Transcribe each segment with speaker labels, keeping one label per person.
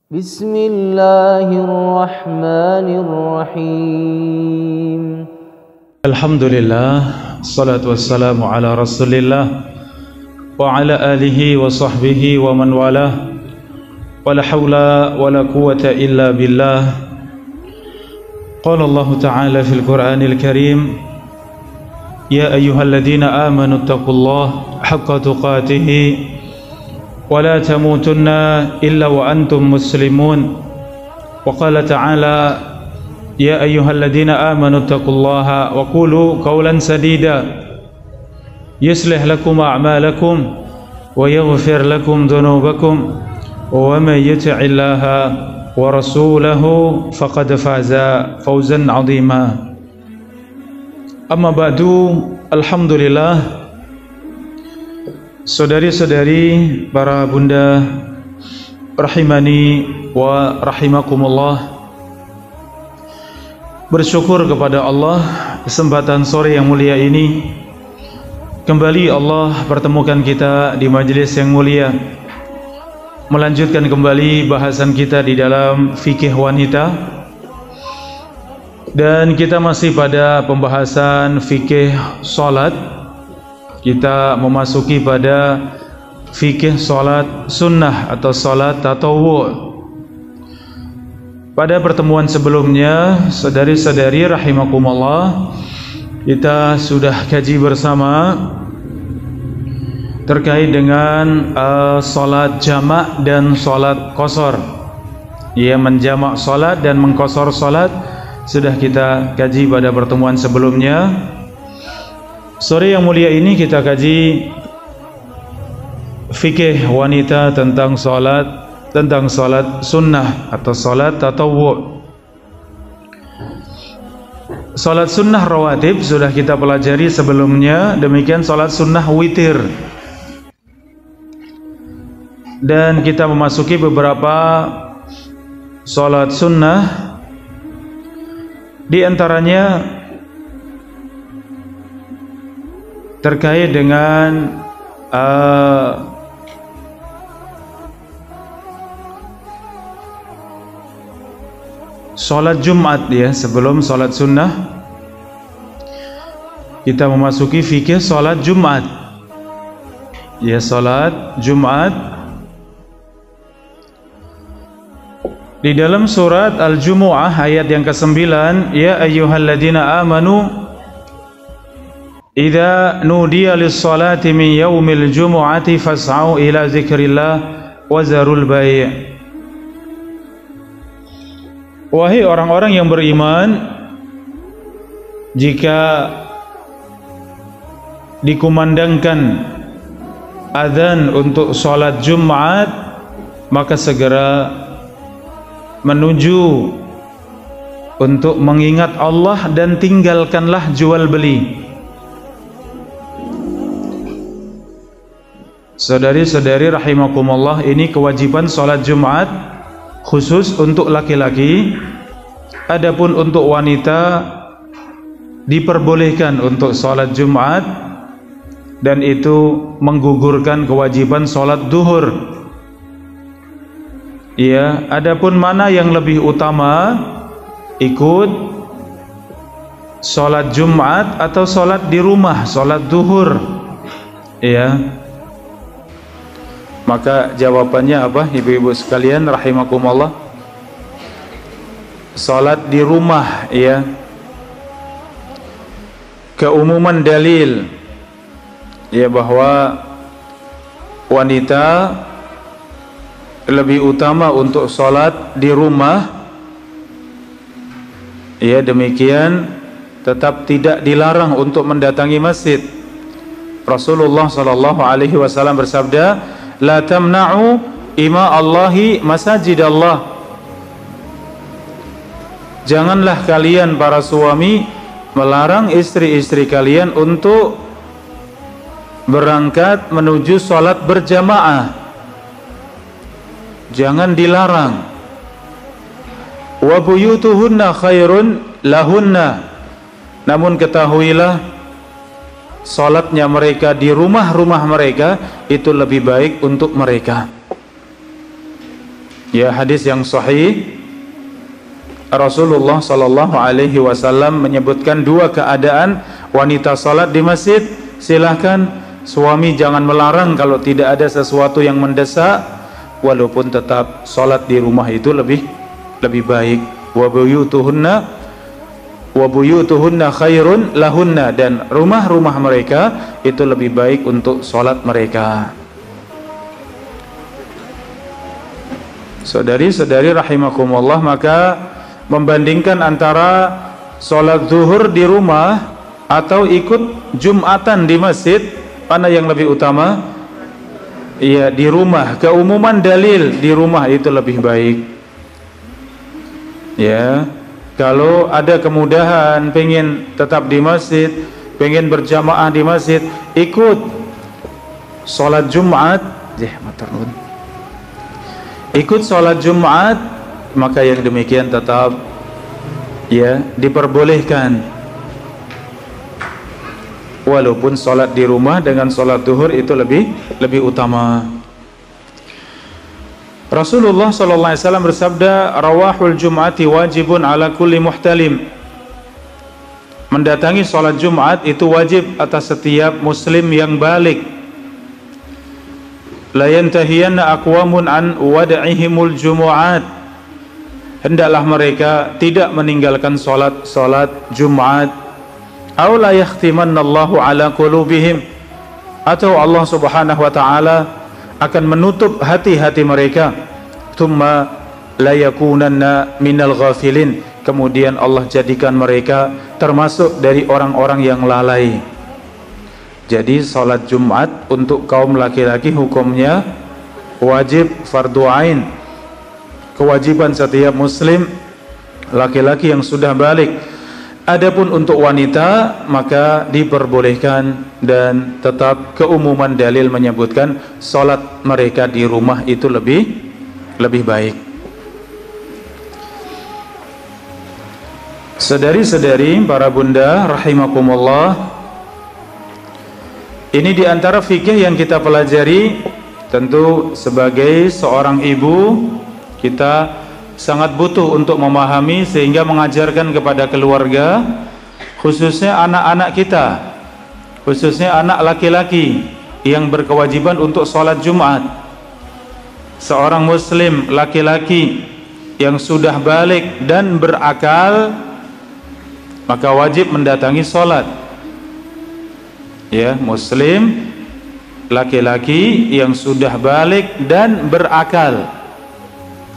Speaker 1: Bismillahirrahmanirrahim.
Speaker 2: Alhamdulillah, salatu wassalamu ala rasulillah wa ala alihi wa sahbihi wa man walah. Wa la hawla wa la quwwata illa billah. Qala Allah ta'ala fil Qur'anil Karim, ya ayyuhalladzina amanu taqullaha haqqa tuqatih wa la tamutunna illa wa antum muslimun. Wa qala ta'ala, ya ayyuhalladzina amanu taqullaha wa qulu qawlan sadida yuslih lakum a'malakum wa yaghfir lakum dhunubakum wa man yuti'illaha wa rasulahu faqad faza fawzan 'azima. Amma ba'du, alhamdulillah, saudari-saudari, para bunda rahimani wa rahimakumullah, bersyukur kepada Allah kesempatan sore yang mulia ini kembali Allah pertemukan kita di majelis yang mulia, melanjutkan kembali bahasan kita di dalam fikih wanita. Dan kita masih pada pembahasan fikih salat. Kita memasuki pada fikih salat sunnah atau salat tatawwu'. Pada pertemuan sebelumnya, saudari-saudari rahimakumullah, kita sudah kaji bersama terkait dengan salat jamak dan salat qasar. Ia menjamak salat dan mengqasar salat sudah kita kaji pada pertemuan sebelumnya. Sore yang mulia ini kita kaji fikih wanita tentang salat sunnah atau salat tatawwu'. Salat sunnah rawatib sudah kita pelajari sebelumnya, demikian salat sunnah witir. Dan kita memasuki beberapa salat sunnah, di antaranya terkait dengan salat Jumat, ya. Sebelum salat sunnah kita memasuki fikih salat Jumat, ya. Salat Jumat di dalam surat Al-Jumu'ah ayat yang ke-9, ya ayyuhalladzina amanu idza nudiya lis-salati min yaumil jumu'ati fas'au ila dzikrillah wa zarul bai'. Wahai orang-orang yang beriman, jika dikumandangkan azan untuk salat Jumat, maka segera menuju untuk mengingat Allah dan tinggalkanlah jual beli. Saudari-saudari rahimakumullah, ini kewajiban salat Jumat khusus untuk laki-laki. Adapun untuk wanita diperbolehkan untuk salat Jumat, dan itu menggugurkan kewajiban salat duhur. Ya, adapun mana yang lebih utama, ikut salat Jumat atau salat di rumah, salat duhur, ya. Maka jawabannya apa, ibu-ibu sekalian rahimakumullah? Salat di rumah, ya. Keumuman dalil, ya, bahwa wanita lebih utama untuk salat di rumah, ya. Demikian tetap tidak dilarang untuk mendatangi masjid. Rasulullah sallallahu alaihi wasallam bersabda, la tamna'u ima Allahi masajid Allah. Janganlah kalian para suami melarang istri-istri kalian untuk berangkat menuju salat berjamaah. Jangan dilarang. Wa buyutuhunna khairun lahunna. Namun ketahuilah, salatnya mereka di rumah-rumah mereka itu lebih baik untuk mereka. Ya, hadis yang sahih, Rasulullah sallallahu alaihi wasallam menyebutkan dua keadaan wanita salat di masjid. Silahkan, suami jangan melarang kalau tidak ada sesuatu yang mendesak, walaupun tetap salat di rumah itu lebih baik. Wa buyutuhunna khairun lahunna, dan rumah-rumah mereka itu lebih baik untuk salat mereka. Saudari-saudari rahimakumullah, maka membandingkan antara sholat zuhur di rumah atau ikut jumatan di masjid, mana yang lebih utama? Iya, di rumah. Keumuman dalil di rumah itu lebih baik. Ya, kalau ada kemudahan pengen tetap di masjid, pengen berjamaah di masjid, ikut sholat Jumat, ikut sholat Jumat, maka yang demikian tetap ya diperbolehkan, walaupun sholat di rumah dengan sholat duhur itu lebih utama. Rasulullah sallallahu alaihi wasallam bersabda, rawahul jum'ati wajibun ala kulli muhtalim. Mendatangi sholat Jumat itu wajib atas setiap muslim yang balik. La yantahiyanna aqwamun an wad'ihimul jumu'at. Hendaklah mereka tidak meninggalkan salat Jumat. Aw la yakhtimannallahu ala qulubihim, atau Allah Subhanahu wa taala akan menutup hati-hati mereka. Tsumma la yakunanna minal ghafilin, kemudian Allah jadikan mereka termasuk dari orang-orang yang lalai. Jadi salat Jumat untuk kaum laki-laki hukumnya wajib fardu ain, kewajiban setiap muslim laki-laki yang sudah balik. Adapun untuk wanita maka diperbolehkan, dan tetap keumuman dalil menyebutkan salat mereka di rumah itu lebih baik. Saudari-saudari, para bunda rahimakumullah, ini diantara fikih yang kita pelajari. Tentu sebagai seorang ibu kita sangat butuh untuk memahami, sehingga mengajarkan kepada keluarga, khususnya anak-anak kita, khususnya anak laki-laki yang berkewajiban untuk sholat Jumat. Seorang muslim laki-laki yang sudah balik dan berakal, maka wajib mendatangi sholat. Ya, muslim laki-laki yang sudah balik dan berakal,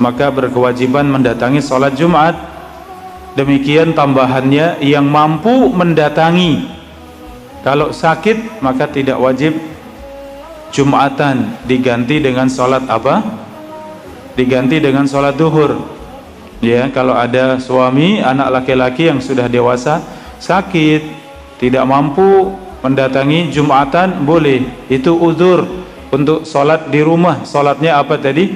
Speaker 2: maka berkewajiban mendatangi sholat Jumat. Demikian tambahannya yang mampu mendatangi. Kalau sakit maka tidak wajib Jumatan, diganti dengan sholat apa? Diganti dengan sholat duhur. Ya, kalau ada suami anak laki-laki yang sudah dewasa sakit, tidak mampu mendatangi Jumatan, boleh. Itu uzur untuk sholat di rumah. Sholatnya apa tadi?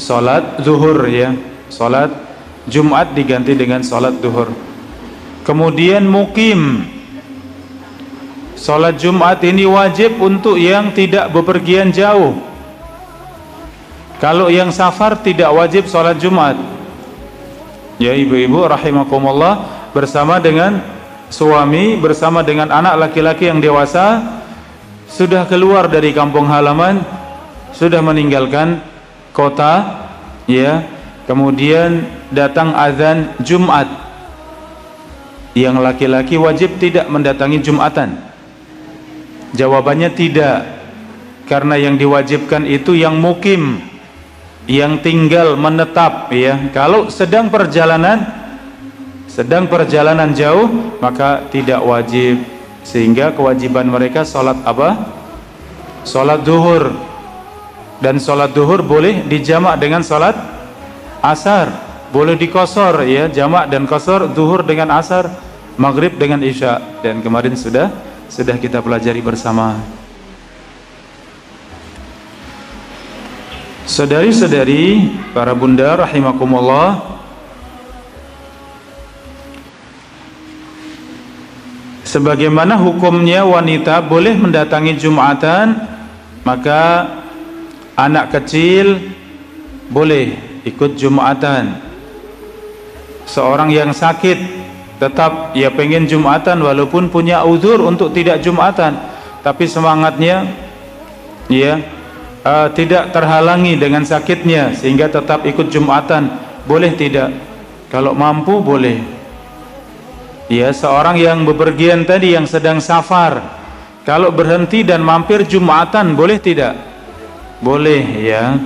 Speaker 2: Sholat zuhur, ya. Sholat Jumat diganti dengan sholat zuhur. Kemudian mukim, sholat Jumat ini wajib untuk yang tidak bepergian jauh. Kalau yang safar tidak wajib sholat Jumat. Ya ibu-ibu rahimakumullah, bersama dengan suami, bersama dengan anak laki-laki yang dewasa, sudah keluar dari kampung halaman, sudah meninggalkan kota, ya, kemudian datang azan Jumat, yang laki-laki wajib tidak mendatangi Jumatan? Jawabannya tidak, karena yang diwajibkan itu yang mukim, yang tinggal menetap, ya. Kalau sedang perjalanan jauh maka tidak wajib, sehingga kewajiban mereka sholat apa? Sholat duhur. Dan sholat duhur boleh dijamak dengan sholat asar, boleh dikosor, ya, jamak dan kosor, duhur dengan asar, maghrib dengan isya, dan kemarin sudah kita pelajari bersama. Saudari-saudari, para bunda rahimakumullah, sebagaimana hukumnya wanita boleh mendatangi Jumatan, maka anak kecil boleh ikut Jumatan. Seorang yang sakit tetap ya pengen Jumatan walaupun punya uzur untuk tidak Jumatan, tapi semangatnya ya tidak terhalangi dengan sakitnya sehingga tetap ikut Jumatan. Boleh tidak? Kalau mampu boleh. Ya, seorang yang bepergian tadi yang sedang safar, kalau berhenti dan mampir Jumatan boleh tidak? Boleh ya.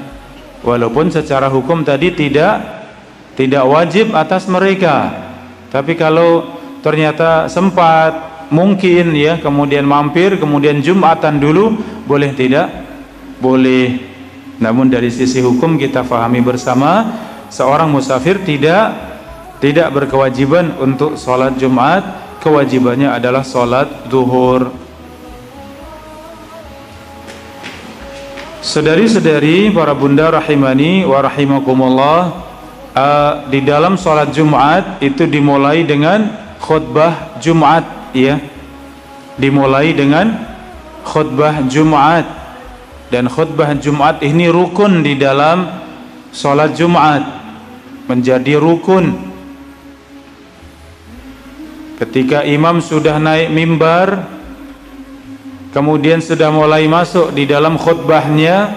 Speaker 2: Walaupun secara hukum tadi tidak wajib atas mereka. Tapi kalau ternyata sempat, mungkin ya, kemudian mampir, kemudian Jumatan dulu, boleh tidak? Boleh. Namun dari sisi hukum kita fahami bersama, seorang musafir tidak berkewajiban untuk sholat Jumat. Kewajibannya adalah sholat zuhur. Saudari-saudari, para bunda rahimani wa rahimakumullah, di dalam sholat Jumat itu dimulai dengan khutbah Jumat, ya. Dimulai dengan khutbah Jumat, dan khutbah Jumat ini rukun di dalam sholat Jumat, menjadi rukun. Ketika imam sudah naik mimbar, kemudian sudah mulai masuk di dalam khutbahnya,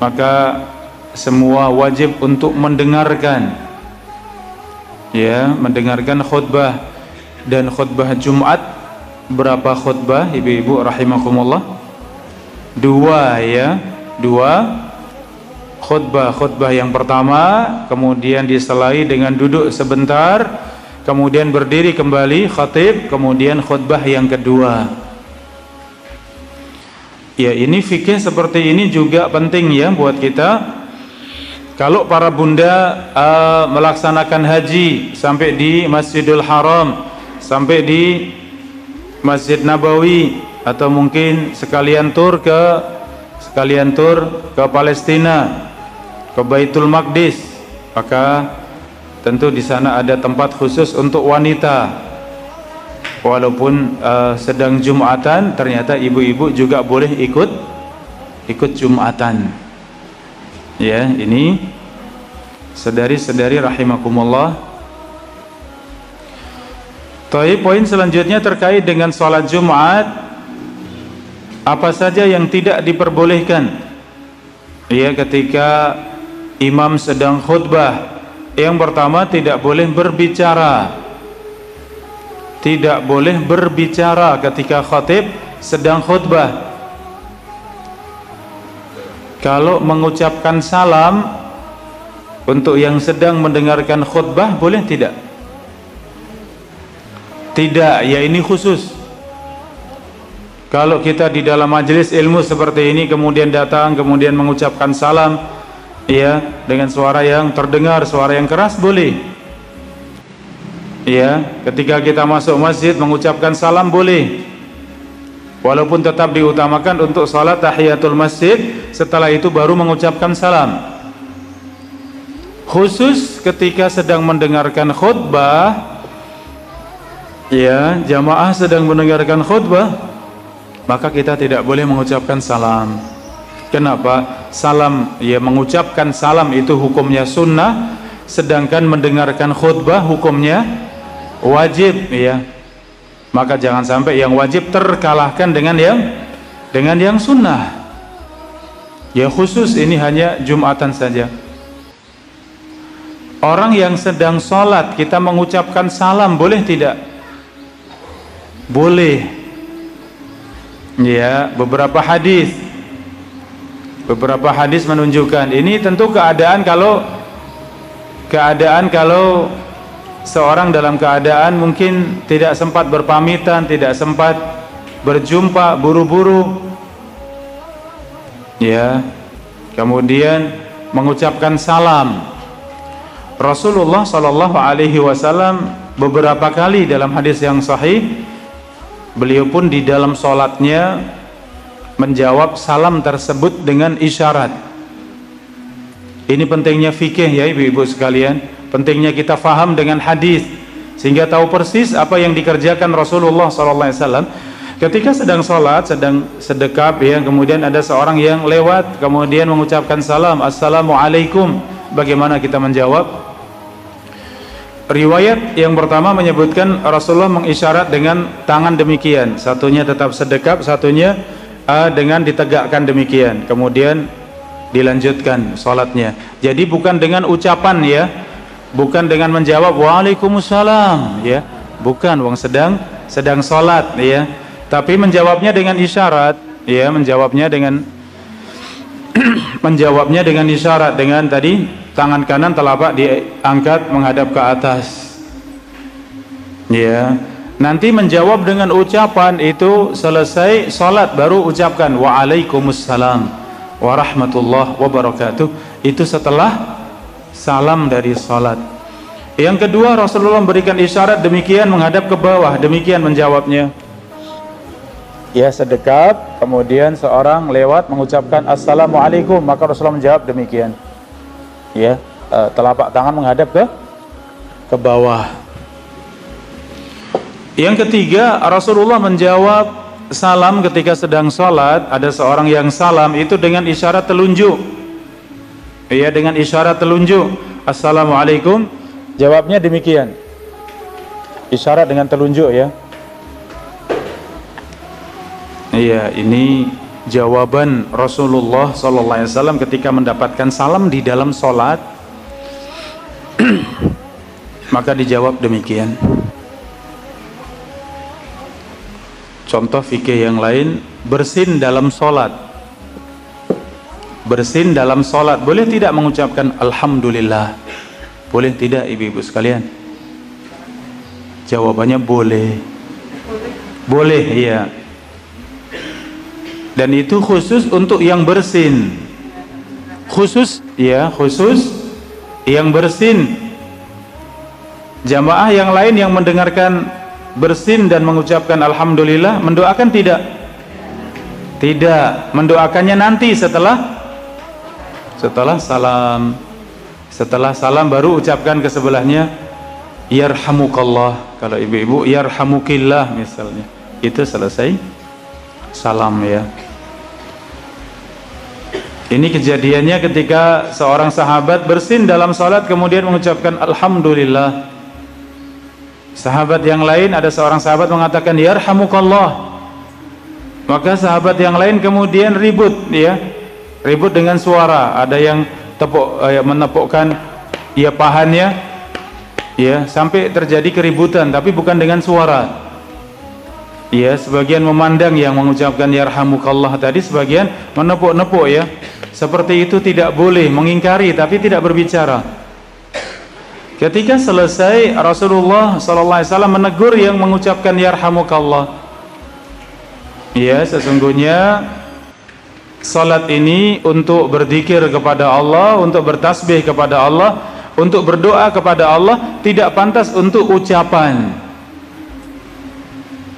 Speaker 2: maka semua wajib untuk mendengarkan, ya, mendengarkan khutbah. Dan khutbah Jumat berapa khutbah, ibu-ibu rahimakumullah? Dua, ya, dua khutbah. Khutbah yang pertama kemudian diselai dengan duduk sebentar, kemudian berdiri kembali khatib, kemudian khutbah yang kedua. Ya, ini fikih seperti ini juga penting ya buat kita. Kalau para bunda melaksanakan haji sampai di Masjidil Haram, sampai di Masjid Nabawi, atau mungkin sekalian tur ke Palestina, ke Baitul Maqdis, maka tentu di sana ada tempat khusus untuk wanita. Walaupun sedang Jumatan, ternyata ibu-ibu juga boleh ikut Jumatan. Ya, ini saudari-saudari rahimakumullah. Poin selanjutnya terkait dengan sholat Jumat, apa saja yang tidak diperbolehkan ya ketika imam sedang khutbah. Yang pertama, tidak boleh berbicara. Tidak boleh berbicara ketika khatib sedang khutbah. Kalau mengucapkan salam untuk yang sedang mendengarkan khutbah, boleh tidak? Tidak, ya, ini khusus. Kalau kita di dalam majelis ilmu seperti ini, kemudian datang, kemudian mengucapkan salam, ya, dengan suara yang terdengar, suara yang keras, boleh. Ya, ketika kita masuk masjid mengucapkan salam boleh. Walaupun tetap diutamakan untuk salat tahiyatul masjid, setelah itu baru mengucapkan salam. Khusus ketika sedang mendengarkan khutbah, ya, jamaah sedang mendengarkan khutbah, maka kita tidak boleh mengucapkan salam. Kenapa? Salam, ya, mengucapkan salam itu hukumnya sunnah, sedangkan mendengarkan khutbah hukumnya wajib, ya. Maka jangan sampai yang wajib terkalahkan dengan yang sunnah. Ya, khusus ini hanya Jumatan saja. Orang yang sedang sholat kita mengucapkan salam, boleh tidak? Boleh. Ya, beberapa hadis menunjukkan ini. Tentu keadaan kalau seorang dalam keadaan mungkin tidak sempat berpamitan, tidak sempat berjumpa, buru-buru, ya, kemudian mengucapkan salam. Rasulullah sallallahu alaihi wasallam beberapa kali dalam hadis yang sahih, beliau pun di dalam sholatnya menjawab salam tersebut dengan isyarat. Ini pentingnya fikih ya ibu-ibu sekalian, pentingnya kita faham dengan hadis sehingga tahu persis apa yang dikerjakan Rasulullah SAW ketika sedang sholat, sedang sedekap, ya, kemudian ada seorang yang lewat kemudian mengucapkan salam, assalamualaikum, bagaimana kita menjawab? Riwayat yang pertama menyebutkan Rasulullah mengisyarat dengan tangan demikian, satunya tetap sedekap, satunya dengan ditegakkan demikian, kemudian dilanjutkan sholatnya. Jadi bukan dengan ucapan ya, bukan dengan menjawab waalaikumsalam ya, bukan, wong sedang sholat ya, tapi menjawabnya dengan isyarat ya, menjawabnya dengan isyarat, dengan tadi tangan kanan telapak diangkat menghadap ke atas ya. Nanti menjawab dengan ucapan itu selesai salat baru ucapkan waalaikumsalam warahmatullahi wabarakatuh, itu setelah salam dari salat. Yang kedua, Rasulullah memberikan isyarat demikian menghadap ke bawah, demikian menjawabnya ya, sedekap, kemudian seorang lewat mengucapkan assalamualaikum, maka Rasulullah menjawab demikian ya, telapak tangan menghadap ke bawah. Yang ketiga, Rasulullah menjawab salam ketika sedang sholat. Ada seorang yang salam itu dengan isyarat telunjuk ya, dengan isyarat telunjuk, assalamualaikum, jawabnya demikian, isyarat dengan telunjuk ya. Iya, ini jawaban Rasulullah SAW ketika mendapatkan salam di dalam sholat. Maka dijawab demikian. Contoh fikih yang lain, bersin dalam sholat. Bersin dalam sholat boleh tidak mengucapkan alhamdulillah? Boleh tidak ibu-ibu sekalian? Jawabannya boleh. Boleh iya. Dan itu khusus untuk yang bersin, khusus ya, khusus yang bersin. Jamaah yang lain yang mendengarkan bersin dan mengucapkan alhamdulillah mendoakan tidak? Tidak, mendoakannya nanti setelah salam. Setelah salam baru ucapkan ke sebelahnya yarhamukallah. Kalau ibu-ibu yarhamukillah misalnya, itu selesai salam ya. Ini kejadiannya ketika seorang sahabat bersin dalam salat kemudian mengucapkan alhamdulillah. Sahabat yang lain, ada seorang sahabat mengatakan yarhamukallah. Maka sahabat yang lain kemudian ribut ya, ribut dengan suara. Ada yang menepukkan ya pahannya ya, sampai terjadi keributan, tapi bukan dengan suara. Ya, sebagian memandang yang mengucapkan yarhamukallah tadi, sebagian menepuk-nepuk ya. Seperti itu tidak boleh, mengingkari tapi tidak berbicara. Ketika selesai, Rasulullah SAW menegur yang mengucapkan yarhamukallah. Ya, sesungguhnya salat ini untuk berzikir kepada Allah, untuk bertasbih kepada Allah, untuk berdoa kepada Allah, tidak pantas untuk ucapan.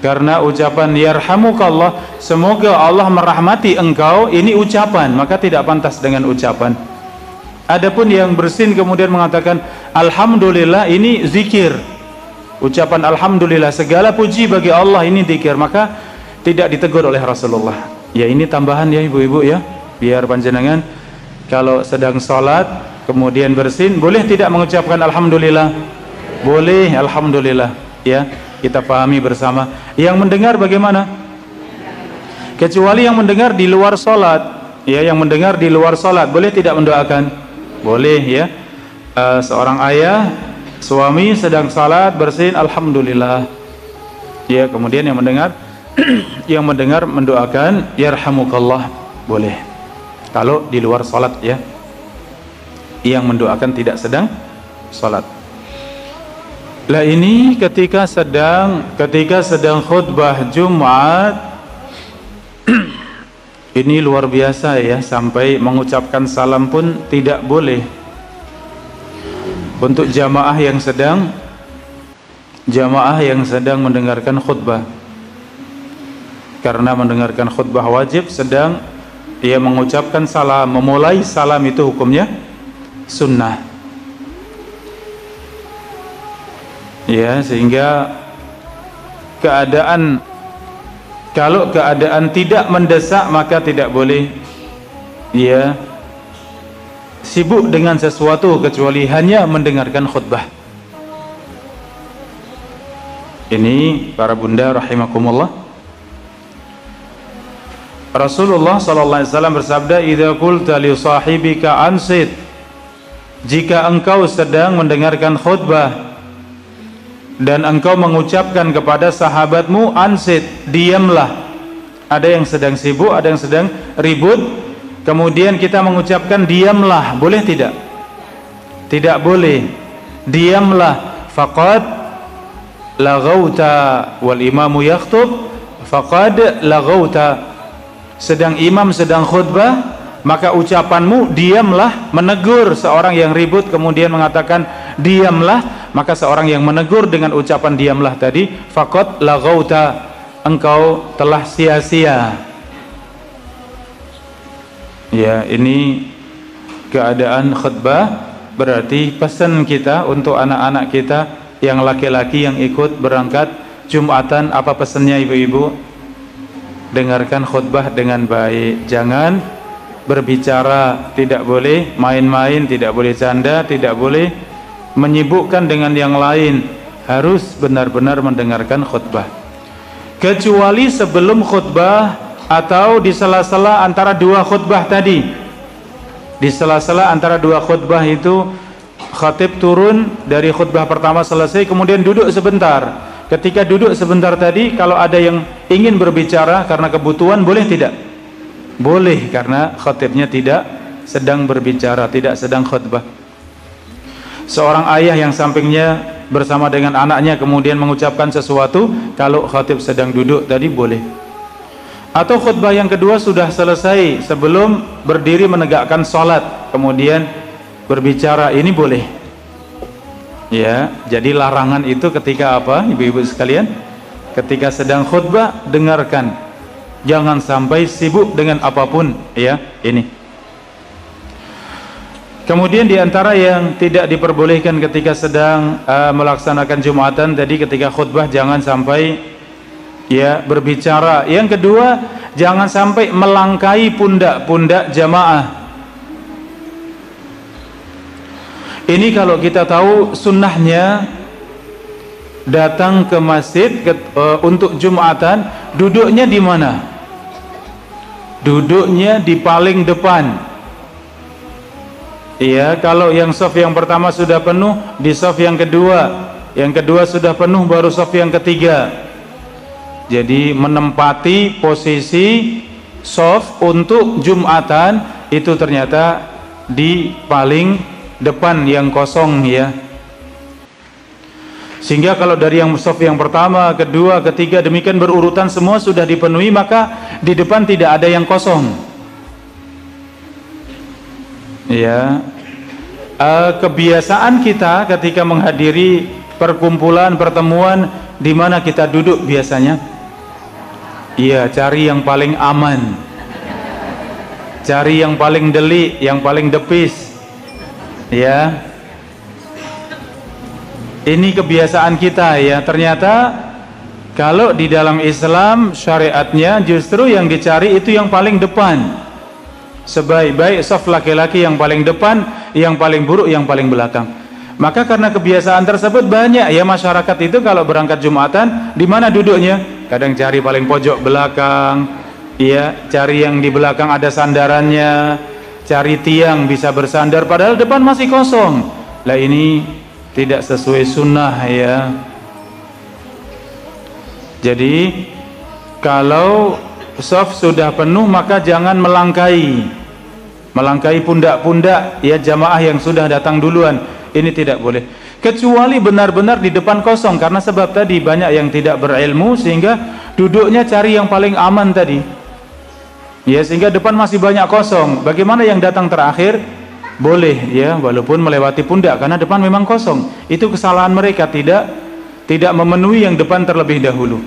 Speaker 2: Karena ucapan yarhamukallah, semoga Allah merahmati engkau, ini ucapan, maka tidak pantas dengan ucapan. Adapun yang bersin kemudian mengatakan alhamdulillah, ini zikir. Ucapan alhamdulillah, segala puji bagi Allah, ini zikir, maka tidak ditegur oleh Rasulullah. Ya, ini tambahan ya ibu-ibu ya, biar panjenengan kalau sedang sholat kemudian bersin, boleh tidak mengucapkan alhamdulillah? Boleh, alhamdulillah ya. Kita pahami bersama. Yang mendengar bagaimana? Kecuali yang mendengar di luar sholat ya, yang mendengar di luar sholat boleh tidak mendoakan? Boleh ya. Seorang ayah, suami sedang sholat bersin alhamdulillah ya, kemudian yang mendengar yang mendengar mendoakan yarhamukallah, boleh. Kalau di luar sholat ya, yang mendoakan tidak sedang sholat. Lah ini ketika sedang khutbah Jumat ini luar biasa ya, sampai mengucapkan salam pun tidak boleh untuk jamaah yang sedang mendengarkan khutbah. Karena mendengarkan khutbah wajib, sedang ia mengucapkan salam, memulai salam itu hukumnya sunnah. Ya, sehingga kalau keadaan tidak mendesak maka tidak boleh ya sibuk dengan sesuatu kecuali hanya mendengarkan khutbah. Ini para bunda rahimakumullah, Rasulullah sallallahu alaihi wasallam bersabda, "Idza qulta li sahibika ansit," jika engkau sedang mendengarkan khutbah dan engkau mengucapkan kepada sahabatmu ansit, diamlah. Ada yang sedang sibuk, ada yang sedang ribut, kemudian kita mengucapkan diamlah, boleh tidak? Tidak boleh. Diamlah. Faqad laghauta wal imamu yakhthub faqad laghauta. Sedang imam sedang khutbah, maka ucapanmu diamlah, menegur seorang yang ribut kemudian mengatakan diamlah, maka seorang yang menegur dengan ucapan diamlah tadi, faqad laghauta, engkau telah sia-sia. Ya, ini keadaan khutbah. Berarti pesan kita untuk anak-anak kita yang laki-laki yang ikut berangkat Jumatan, apa pesannya ibu-ibu? Dengarkan khutbah dengan baik, jangan berbicara, tidak boleh main-main, tidak boleh canda, tidak boleh menyibukkan dengan yang lain, harus benar-benar mendengarkan khutbah. Kecuali sebelum khutbah atau di sela-sela antara dua khutbah tadi. Di sela-sela antara dua khutbah itu khatib turun dari khutbah pertama selesai kemudian duduk sebentar. Ketika duduk sebentar tadi, kalau ada yang ingin berbicara karena kebutuhan, boleh tidak? Boleh, karena khatibnya tidak sedang berbicara, tidak sedang khutbah. Seorang ayah yang sampingnya bersama dengan anaknya kemudian mengucapkan sesuatu, kalau khatib sedang duduk tadi boleh. Atau khutbah yang kedua sudah selesai sebelum berdiri menegakkan sholat, kemudian berbicara, ini boleh. Ya, jadi larangan itu ketika apa, ibu-ibu sekalian? Ketika sedang khutbah, dengarkan, jangan sampai sibuk dengan apapun, ya, ini. Kemudian diantara yang tidak diperbolehkan ketika sedang melaksanakan Jumatan tadi, ketika khutbah jangan sampai ya berbicara. Yang kedua, jangan sampai melangkai pundak-pundak jamaah. Ini kalau kita tahu sunnahnya datang ke masjid untuk Jumatan, duduknya di mana? Duduknya di paling depan. Iya, kalau yang shaf yang pertama sudah penuh, di shaf yang kedua sudah penuh, baru shaf yang ketiga. Jadi menempati posisi shaf untuk Jumatan itu ternyata di paling depan yang kosong, ya. Sehingga kalau dari yang shaf yang pertama, kedua, ketiga demikian berurutan semua sudah dipenuhi, maka di depan tidak ada yang kosong. Ya, kebiasaan kita ketika menghadiri perkumpulan, pertemuan, di mana kita duduk biasanya? Iya, cari yang paling aman, cari yang paling delik, yang paling depis. Ya, ini kebiasaan kita, ya. Ternyata kalau di dalam Islam syariatnya justru yang dicari itu yang paling depan. Sebaik-baik shaf laki-laki yang paling depan, yang paling buruk yang paling belakang. Maka karena kebiasaan tersebut banyak ya masyarakat itu kalau berangkat Jumatan di mana duduknya? Kadang cari paling pojok belakang, ya, cari yang di belakang ada sandarannya, cari tiang bisa bersandar padahal depan masih kosong. Lah ini tidak sesuai sunnah, ya. Jadi kalau shaf sudah penuh maka jangan melangkai pundak-pundak ya jamaah yang sudah datang duluan. Ini tidak boleh, kecuali benar-benar di depan kosong, karena sebab tadi banyak yang tidak berilmu sehingga duduknya cari yang paling aman tadi, ya, sehingga depan masih banyak kosong. Bagaimana yang datang terakhir? Boleh, ya, walaupun melewati pundak karena depan memang kosong. Itu kesalahan mereka, tidak memenuhi yang depan terlebih dahulu.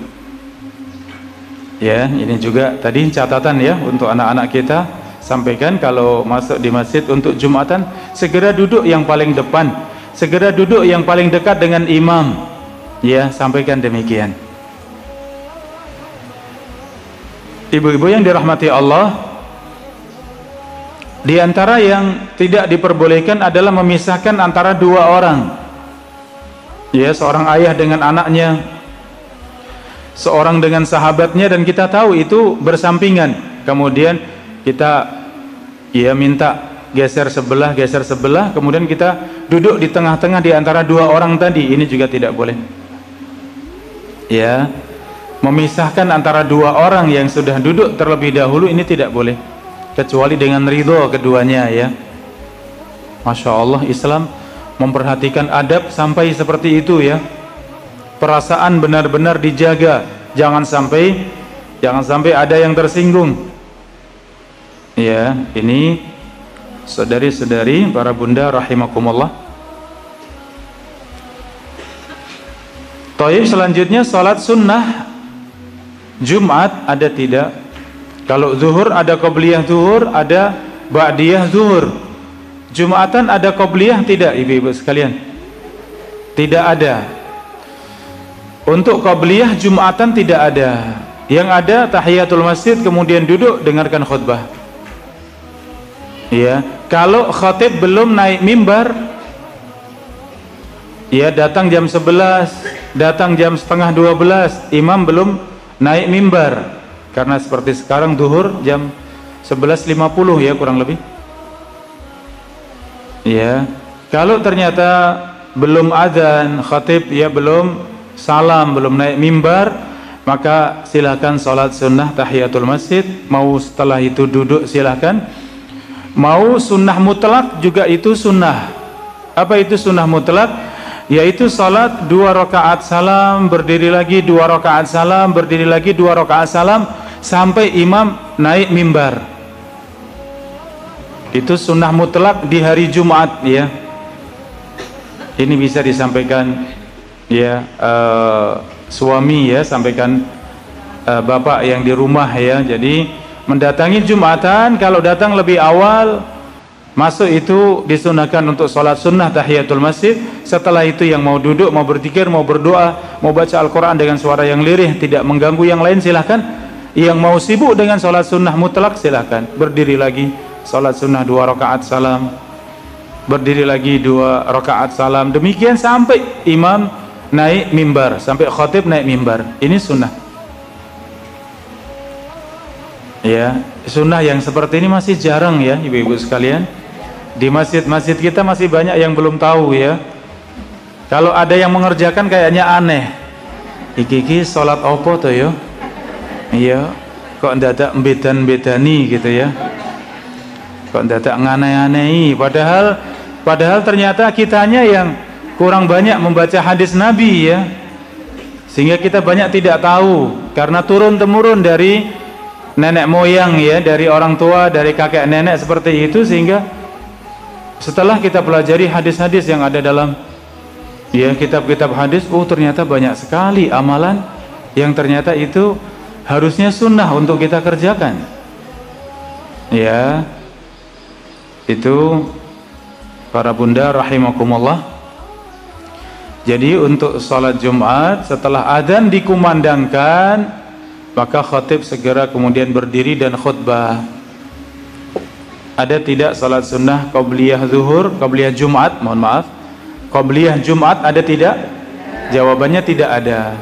Speaker 2: Ya, ini juga tadi catatan ya untuk anak-anak kita, sampaikan kalau masuk di masjid untuk Jumatan segera duduk yang paling depan, segera duduk yang paling dekat dengan imam, ya, sampaikan demikian. Ibu-ibu yang dirahmati Allah, Di antara yang tidak diperbolehkan adalah memisahkan antara dua orang. Ya, seorang ayah dengan anaknya, seorang dengan sahabatnya, dan kita tahu itu bersampingan. Kemudian kita minta geser sebelah, kemudian kita duduk di tengah-tengah di antara dua orang tadi. Ini juga tidak boleh. Ya, memisahkan antara dua orang yang sudah duduk terlebih dahulu ini tidak boleh, kecuali dengan ridho keduanya, ya. Masya Allah, Islam memperhatikan adab sampai seperti itu, ya. Perasaan benar-benar dijaga, jangan sampai ada yang tersinggung. Ya, ini saudari-saudari, para bunda rahimakumullah. Taib, selanjutnya salat sunnah Jumat ada tidak? Kalau zuhur ada qobliyah zuhur, ada ba'diyah zuhur. Jumatan ada qobliyah tidak, ibu-ibu sekalian? Tidak ada. Untuk qobliyah Jumatan tidak ada. Yang ada tahiyatul masjid, kemudian duduk dengarkan khutbah. Ya, kalau khatib belum naik mimbar, ya, datang jam 11, datang jam setengah 12, imam belum naik mimbar. Karena seperti sekarang duhur jam 11.50, ya, kurang lebih. Ya, kalau ternyata belum adzan, khatib ya belum salam, belum naik mimbar, maka silakan salat sunnah tahiyatul masjid. Mau setelah itu duduk silakan. Mau sunnah mutlak juga itu sunnah. Apa itu sunnah mutlak? Yaitu salat 2 rakaat salam, berdiri lagi 2 rakaat salam, berdiri lagi 2 rakaat salam sampai imam naik mimbar. Itu sunnah mutlak di hari Jumat, ya. Ini bisa disampaikan, ya, suami, ya, sampaikan bapak yang di rumah, ya. Jadi mendatangi Jumatan, kalau datang lebih awal masuk itu disunahkan untuk sholat sunnah tahiyatul masjid. Setelah itu yang mau duduk, mau berzikir, mau berdoa, mau baca Al-Quran dengan suara yang lirih, tidak mengganggu yang lain, silahkan. Yang mau sibuk dengan sholat sunnah mutlak silahkan. Berdiri lagi sholat sunnah 2 rakaat salam, berdiri lagi 2 rakaat salam, demikian sampai imam naik mimbar, sampai khatib naik mimbar. Ini sunnah. Ya, sunnah yang seperti ini masih jarang, ya, ibu-ibu sekalian. Di masjid-masjid kita masih banyak yang belum tahu, ya. Kalau ada yang mengerjakan kayaknya aneh. Iki sholat opo tuh, ya? Iya, kok ndadak mbedan-bedani gitu, ya. Kok ndadak nganeh-anehi, padahal ternyata kitanya yang kurang banyak membaca hadis Nabi, ya. Sehingga kita banyak tidak tahu karena turun-temurun dari nenek moyang, ya, dari orang tua, dari kakek nenek seperti itu, sehingga setelah kita pelajari hadis-hadis yang ada dalam, ya, kitab-kitab hadis, oh ternyata banyak sekali amalan yang ternyata itu harusnya sunnah untuk kita kerjakan, ya. Itu para bunda rahimakumullah. Jadi untuk sholat Jumat setelah adzan dikumandangkan, maka khatib segera kemudian berdiri dan khutbah. Ada tidak salat sunnah qabliyah zuhur, qabliyah Jumat, mohon maaf, qabliyah Jumat ada tidak? Jawabannya tidak ada,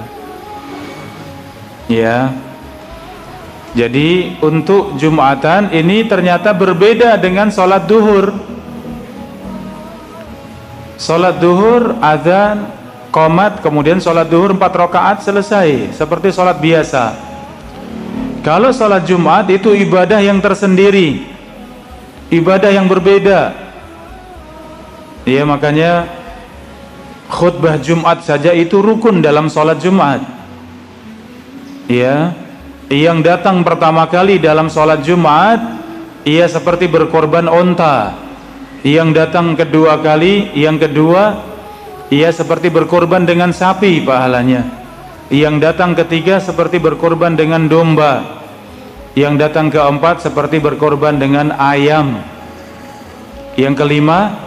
Speaker 2: ya. Jadi untuk Jumatan ini ternyata berbeda dengan salat duhur. Salat duhur adzan, qomat, kemudian salat duhur 4 rakaat selesai seperti salat biasa. Kalau salat Jumat itu ibadah yang tersendiri, ibadah yang berbeda. Ya, makanya khutbah Jumat saja itu rukun dalam salat Jumat. Ya, yang datang pertama kali dalam salat Jumat, ia seperti berkorban onta. Yang datang kedua kali, yang kedua, ia seperti berkorban dengan sapi pahalanya. Yang datang ketiga seperti berkorban dengan domba. Yang datang keempat seperti berkorban dengan ayam. Yang kelima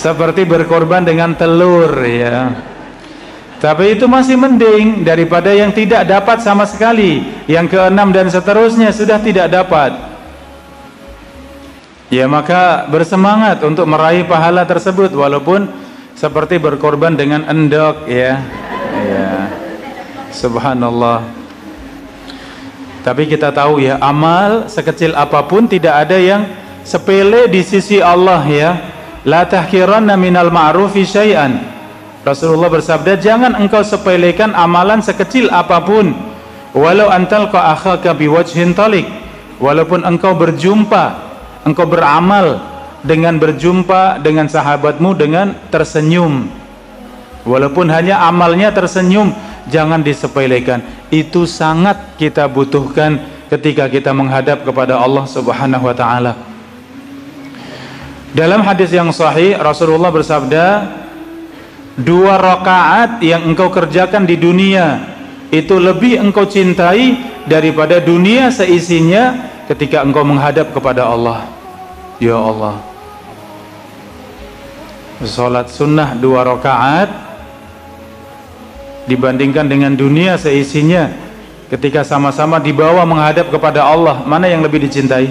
Speaker 2: seperti berkorban dengan telur, ya. Tapi itu masih mending daripada yang tidak dapat sama sekali. Yang keenam dan seterusnya sudah tidak dapat. Ya, maka bersemangat untuk meraih pahala tersebut walaupun seperti berkorban dengan endok, ya. Ya. Subhanallah. Tapi kita tahu ya, amal sekecil apapun tidak ada yang sepele di sisi Allah, ya. La tahkiranna minal ma'rufi syai'an. Rasulullah bersabda, jangan engkau sepelekan amalan sekecil apapun. Walau antalqa akhaka biwajhin talik. Walaupun engkau berjumpa, engkau beramal dengan berjumpa dengan sahabatmu dengan tersenyum. Walaupun hanya amalnya tersenyum, jangan disepelekan. Itu sangat kita butuhkan ketika kita menghadap kepada Allah Subhanahu wa taala. Dalam hadis yang sahih Rasulullah bersabda, 2 rakaat yang engkau kerjakan di dunia itu lebih engkau cintai daripada dunia seisinya ketika engkau menghadap kepada Allah. Ya Allah, salat sunnah 2 rakaat dibandingkan dengan dunia seisinya ketika sama-sama dibawa menghadap kepada Allah, mana yang lebih dicintai?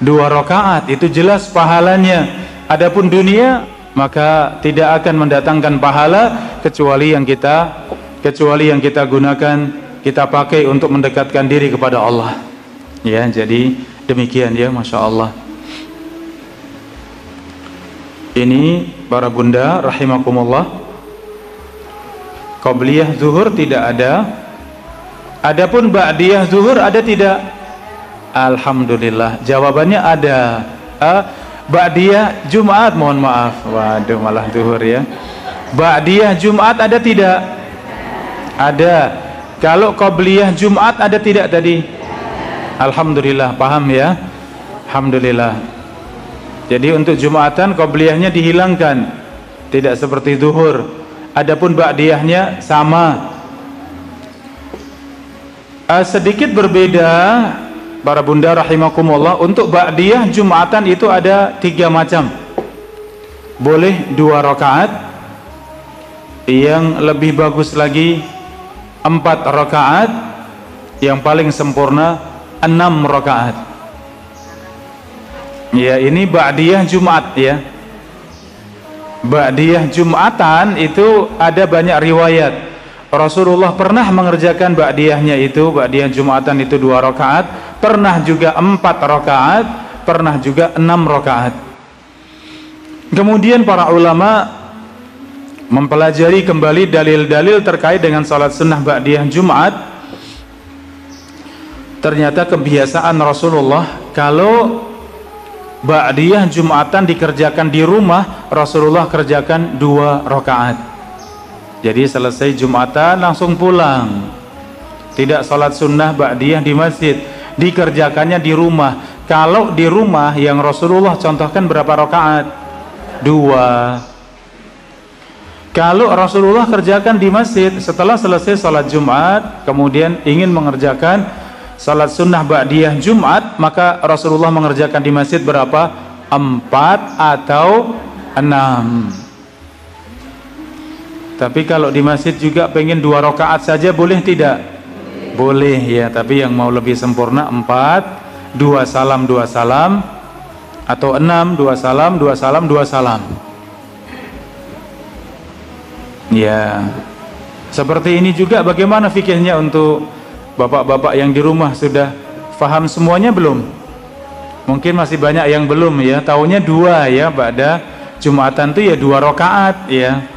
Speaker 2: 2 rakaat itu jelas pahalanya. Adapun dunia maka tidak akan mendatangkan pahala kecuali yang kita gunakan, kita pakai untuk mendekatkan diri kepada Allah. Ya, jadi demikian ya, Masya Allah. Ini para bunda rahimakumullah, qabliyah zuhur tidak ada. Adapun ba'diyah zuhur ada tidak? Alhamdulillah, jawabannya ada. Ba'diyah Jumat, mohon maaf, waduh malah zuhur ya. Ba'diyah Jumat ada tidak? Ada. Kalau qabliyah Jumat ada tidak tadi? Alhamdulillah, paham ya? Alhamdulillah. Jadi untuk Jumatan qabliyahnya dihilangkan, tidak seperti zuhur. Adapun ba'diyahnya sama. Sedikit berbeda para bunda rahimakumullah. Untuk ba'diyah Jumatan itu ada 3 macam. Boleh 2 rakaat, yang lebih bagus lagi 4 rakaat, yang paling sempurna 6 rakaat. Ya, ini ba'diyah Jumat ya. Ba'diyah Jumatan itu ada banyak riwayat. Rasulullah pernah mengerjakan ba'diyahnya itu, ba'diyah Jumatan itu 2 rakaat, pernah juga 4 rakaat, pernah juga 6 rakaat. Kemudian para ulama mempelajari kembali dalil-dalil terkait dengan salat sunnah ba'diyah Jumat. Ternyata kebiasaan Rasulullah kalau ba'diyah Jumatan dikerjakan di rumah, Rasulullah kerjakan 2 rakaat. Jadi selesai Jumatan langsung pulang. Tidak salat sunnah ba'diyah di masjid, dikerjakannya di rumah. Kalau di rumah yang Rasulullah contohkan berapa rakaat? 2. Kalau Rasulullah kerjakan di masjid setelah selesai salat Jumat, kemudian ingin mengerjakan salat sunnah ba'diyah Jumat, maka Rasulullah mengerjakan di masjid berapa? 4 atau 6. Tapi kalau di masjid juga pengen 2 rakaat saja boleh tidak? Boleh ya, tapi yang mau lebih sempurna 4, 2 salam 2 salam, atau 6, 2 salam 2 salam 2 salam. Ya, seperti ini juga. Bagaimana fikihnya untuk bapak-bapak yang di rumah? Sudah paham semuanya belum? Mungkin masih banyak yang belum ya. Taunya 2 ya, ba'da Jumatan itu ya 2 rakaat ya.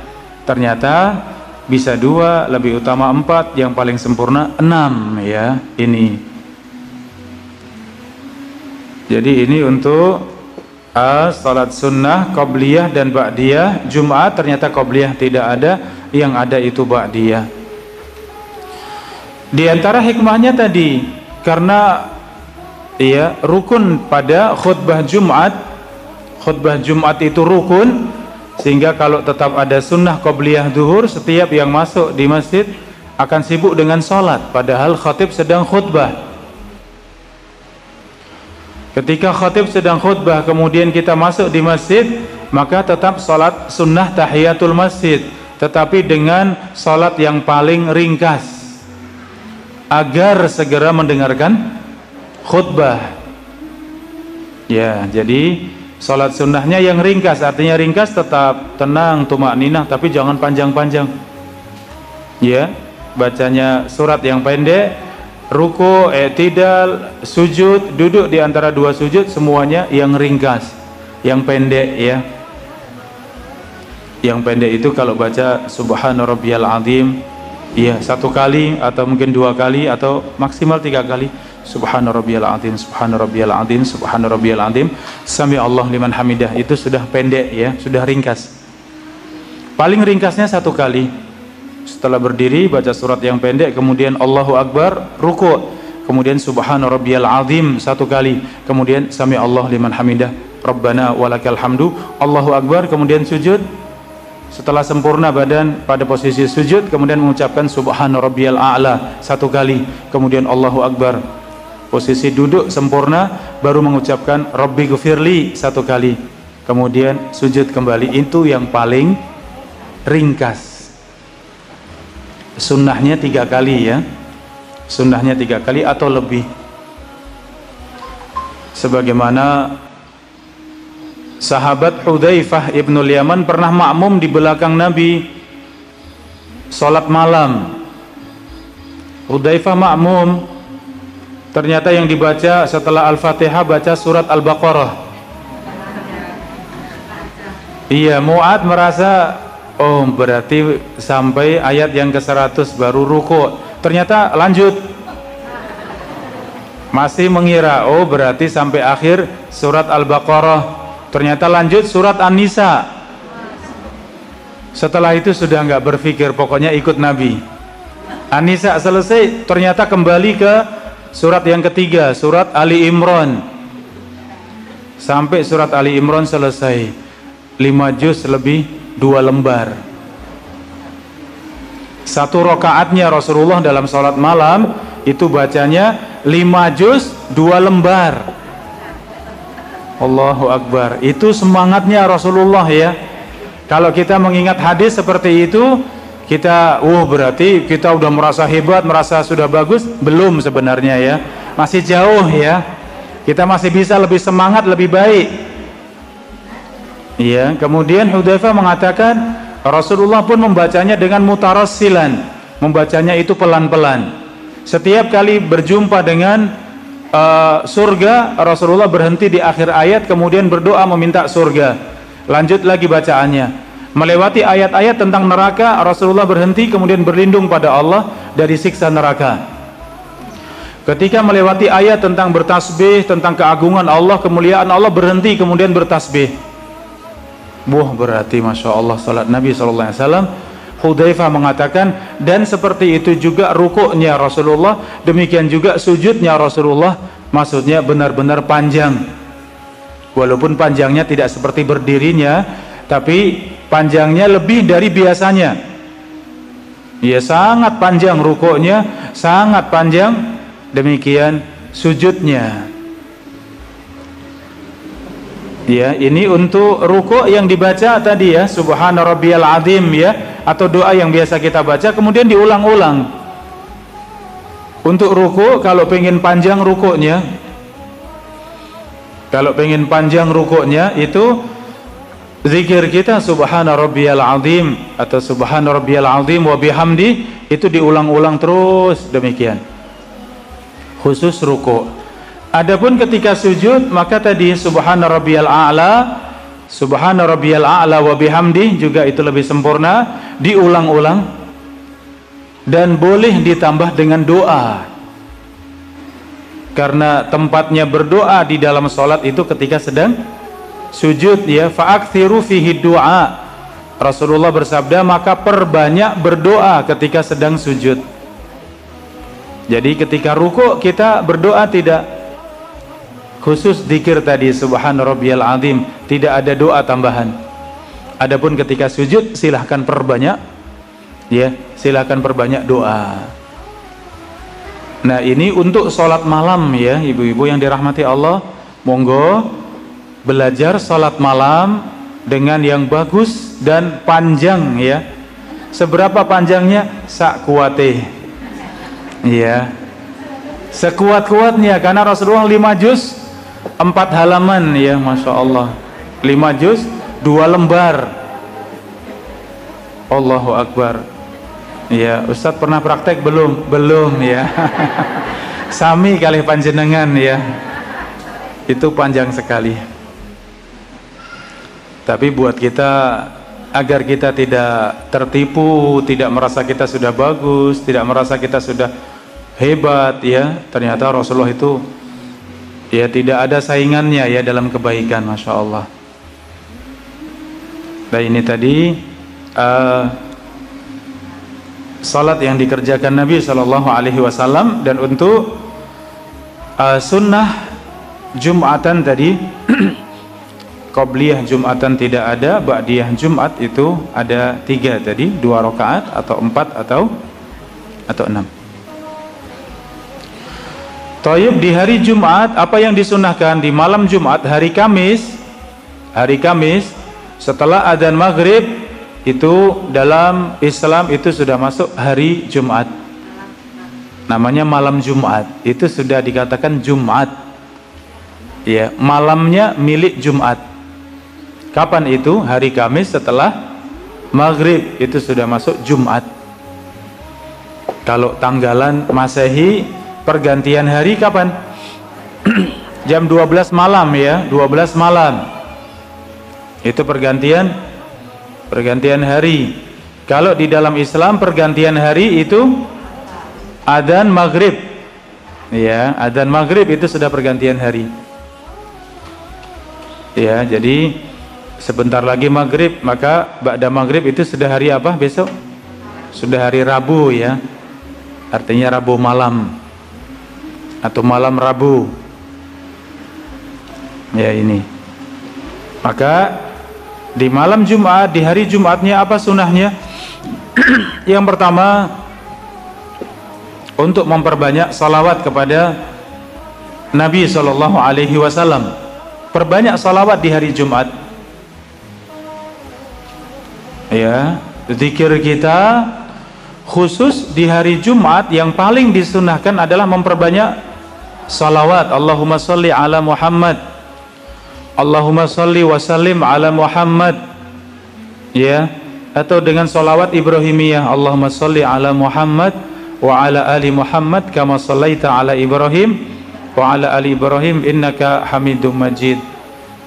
Speaker 2: Ternyata bisa 2, lebih utama 4, yang paling sempurna 6 ya. Ini jadi ini untuk salat sunnah qabliyah dan ba'diyah Jumat. Ternyata qabliyah tidak ada, yang ada itu ba'diyah. Di antara hikmahnya tadi, karena ya rukun pada khutbah Jumat. Khutbah Jumat itu rukun, sehingga kalau tetap ada sunnah qabliyah zuhur, setiap yang masuk di masjid akan sibuk dengan sholat, padahal khatib sedang khutbah. Ketika khatib sedang khutbah kemudian kita masuk di masjid, maka tetap sholat sunnah tahiyatul masjid. tetapi dengan salat yang paling ringkas agar segera mendengarkan khutbah. Ya, jadi salat sunnahnya yang ringkas, artinya ringkas tetap tenang, tumakninah, tapi jangan panjang-panjang. Ya, bacanya surat yang pendek, ruku, i'tidal, sujud, duduk di antara dua sujud, semuanya yang ringkas, yang pendek ya. Yang pendek itu kalau baca subhana rabbiyal azim, ya satu kali atau mungkin dua kali atau maksimal tiga kali. Subhana rabbiyal azim, subhana rabbiyal azim, subhana rabbiyal azim, sami Allah liman hamidah. Itu sudah pendek ya, sudah ringkas. Paling ringkasnya satu kali. Setelah berdiri baca surat yang pendek, kemudian Allahu Akbar, ruku', kemudian subhana rabbiyal azim satu kali, kemudian sami Allah liman hamidah, Rabbana walakal hamdu, Allahu Akbar, kemudian sujud. Setelah sempurna badan pada posisi sujud, kemudian mengucapkan subhana rabbiyal a'la satu kali, kemudian Allahu Akbar. Posisi duduk sempurna, baru mengucapkan Rabbi ghfirli satu kali, kemudian sujud kembali. Itu yang paling ringkas. Sunnahnya 3 kali ya, sunnahnya 3 kali atau lebih, sebagaimana sahabat Hudzaifah ibnul Yaman pernah makmum di belakang Nabi sholat malam. Hudzaifah makmum, ternyata yang dibaca setelah Al-Fatihah baca surat Al-Baqarah. Iya, Mu'ad merasa, oh berarti sampai ayat yang ke-100 baru ruku'. Ternyata lanjut, masih mengira, oh berarti sampai akhir surat Al-Baqarah. Ternyata lanjut surat An-Nisa. Setelah itu sudah nggak berpikir, pokoknya ikut Nabi. An-Nisa selesai, ternyata kembali ke surat yang ketiga, surat Ali Imran. Sampai surat Ali Imran selesai, 5 juz lebih 2 lembar. Satu rakaatnya Rasulullah dalam sholat malam itu bacanya 5 juz 2 lembar. Allahu Akbar. Itu semangatnya Rasulullah ya. Kalau kita mengingat hadis seperti itu, kita berarti kita udah merasa hebat, merasa sudah bagus. Belum sebenarnya ya, masih jauh ya. Kita masih bisa lebih semangat, lebih baik ya. Kemudian Hudzaifah mengatakan Rasulullah pun membacanya dengan mutarassilan, membacanya itu pelan-pelan. Setiap kali berjumpa dengan surga, Rasulullah berhenti di akhir ayat, kemudian berdoa meminta surga. Lanjut lagi bacaannya. Melewati ayat-ayat tentang neraka, Rasulullah berhenti kemudian berlindung pada Allah dari siksa neraka. Ketika melewati ayat tentang bertasbih, tentang keagungan Allah, kemuliaan Allah, berhenti kemudian bertasbih. Berarti Masya Allah salat Nabi SAW. Hudzaifah mengatakan, dan seperti itu juga rukuknya Rasulullah, demikian juga sujudnya Rasulullah, maksudnya benar-benar panjang. Walaupun panjangnya tidak seperti berdirinya, tapi panjangnya lebih dari biasanya. Ya, sangat panjang rukuknya, sangat panjang, demikian sujudnya. Ya, ini untuk rukuk yang dibaca tadi ya, subhana rabbiyal azim ya, atau doa yang biasa kita baca kemudian diulang-ulang. Untuk rukuk, kalau pengen panjang rukuknya, itu zikir kita subhana rabbiyal azim atau subhana rabbiyal azim wa bihamdi, itu diulang-ulang terus demikian. Khusus rukuk. Adapun ketika sujud, maka tadi subhana rabbiyal a'la, subhana rabbiyal a'la wa bihamdi juga itu lebih sempurna, diulang-ulang dan boleh ditambah dengan doa. Karena tempatnya berdoa di dalam sholat itu ketika sedang sujud ya, fa'akthiru fihi du'a. Rasulullah bersabda, maka perbanyak berdoa ketika sedang sujud. Jadi ketika ruku kita berdoa tidak, khusus zikir tadi subhana rabbiyal azim, tidak ada doa tambahan. Adapun ketika sujud silahkan perbanyak ya, silahkan perbanyak doa. Nah, ini untuk sholat malam ya, ibu-ibu yang dirahmati Allah, monggo belajar sholat malam dengan yang bagus dan panjang ya. Seberapa panjangnya? Sak kuate. Iya. Sekuat-kuatnya, karena Rasulullah 5 juz 4 halaman ya, Masya Allah. 5 juz 2 lembar. Allahu Akbar. Ya, Ustadz pernah praktek belum? Belum ya. Sami kali panjenengan ya. Itu panjang sekali. Tapi buat kita, agar kita tidak tertipu, tidak merasa kita sudah bagus, tidak merasa kita sudah hebat ya, ternyata Rasulullah itu ya tidak ada saingannya ya dalam kebaikan, Masya Allah. Dan ini tadi salat yang dikerjakan Nabi SAW. Dan untuk sunnah Jumatan tadi Qobliyah Jumatan tidak ada, Ba'diyah Jumat itu ada 3 tadi, 2 rakaat atau 4 atau 6. Thayyib, di hari Jumat apa yang disunahkan? Di malam Jumat, hari Kamis setelah adzan maghrib itu dalam Islam itu sudah masuk hari Jumat. Namanya malam Jumat, itu sudah dikatakan Jumat. Ya, malamnya milik Jumat. Kapan itu? Hari Kamis setelah maghrib itu sudah masuk Jumat. Kalau tanggalan Masehi pergantian hari kapan? Jam 12 malam ya, 12 malam. Itu pergantian hari. Kalau di dalam Islam pergantian hari itu adzan maghrib. Ya, adzan maghrib itu sudah pergantian hari. Ya, jadi sebentar lagi maghrib, maka ba'da maghrib itu sudah hari apa besok? Sudah hari Rabu ya, artinya Rabu malam atau malam Rabu ya ini. Maka di malam Jumat, di hari Jumatnya apa sunahnya? Yang pertama, untuk memperbanyak salawat kepada Nabi SAW. Perbanyak salawat di hari Jumat ya. Zikir kita khusus di hari Jumat yang paling disunahkan adalah memperbanyak salawat. Allahumma salli ala Muhammad, Allahumma salli wa sallim ala Muhammad ya, atau dengan salawat Ibrahimiyah, Allahumma salli ala Muhammad wa ala ali Muhammad kama sallaita ala Ibrahim wa ala ali Ibrahim innaka Hamidum Majid,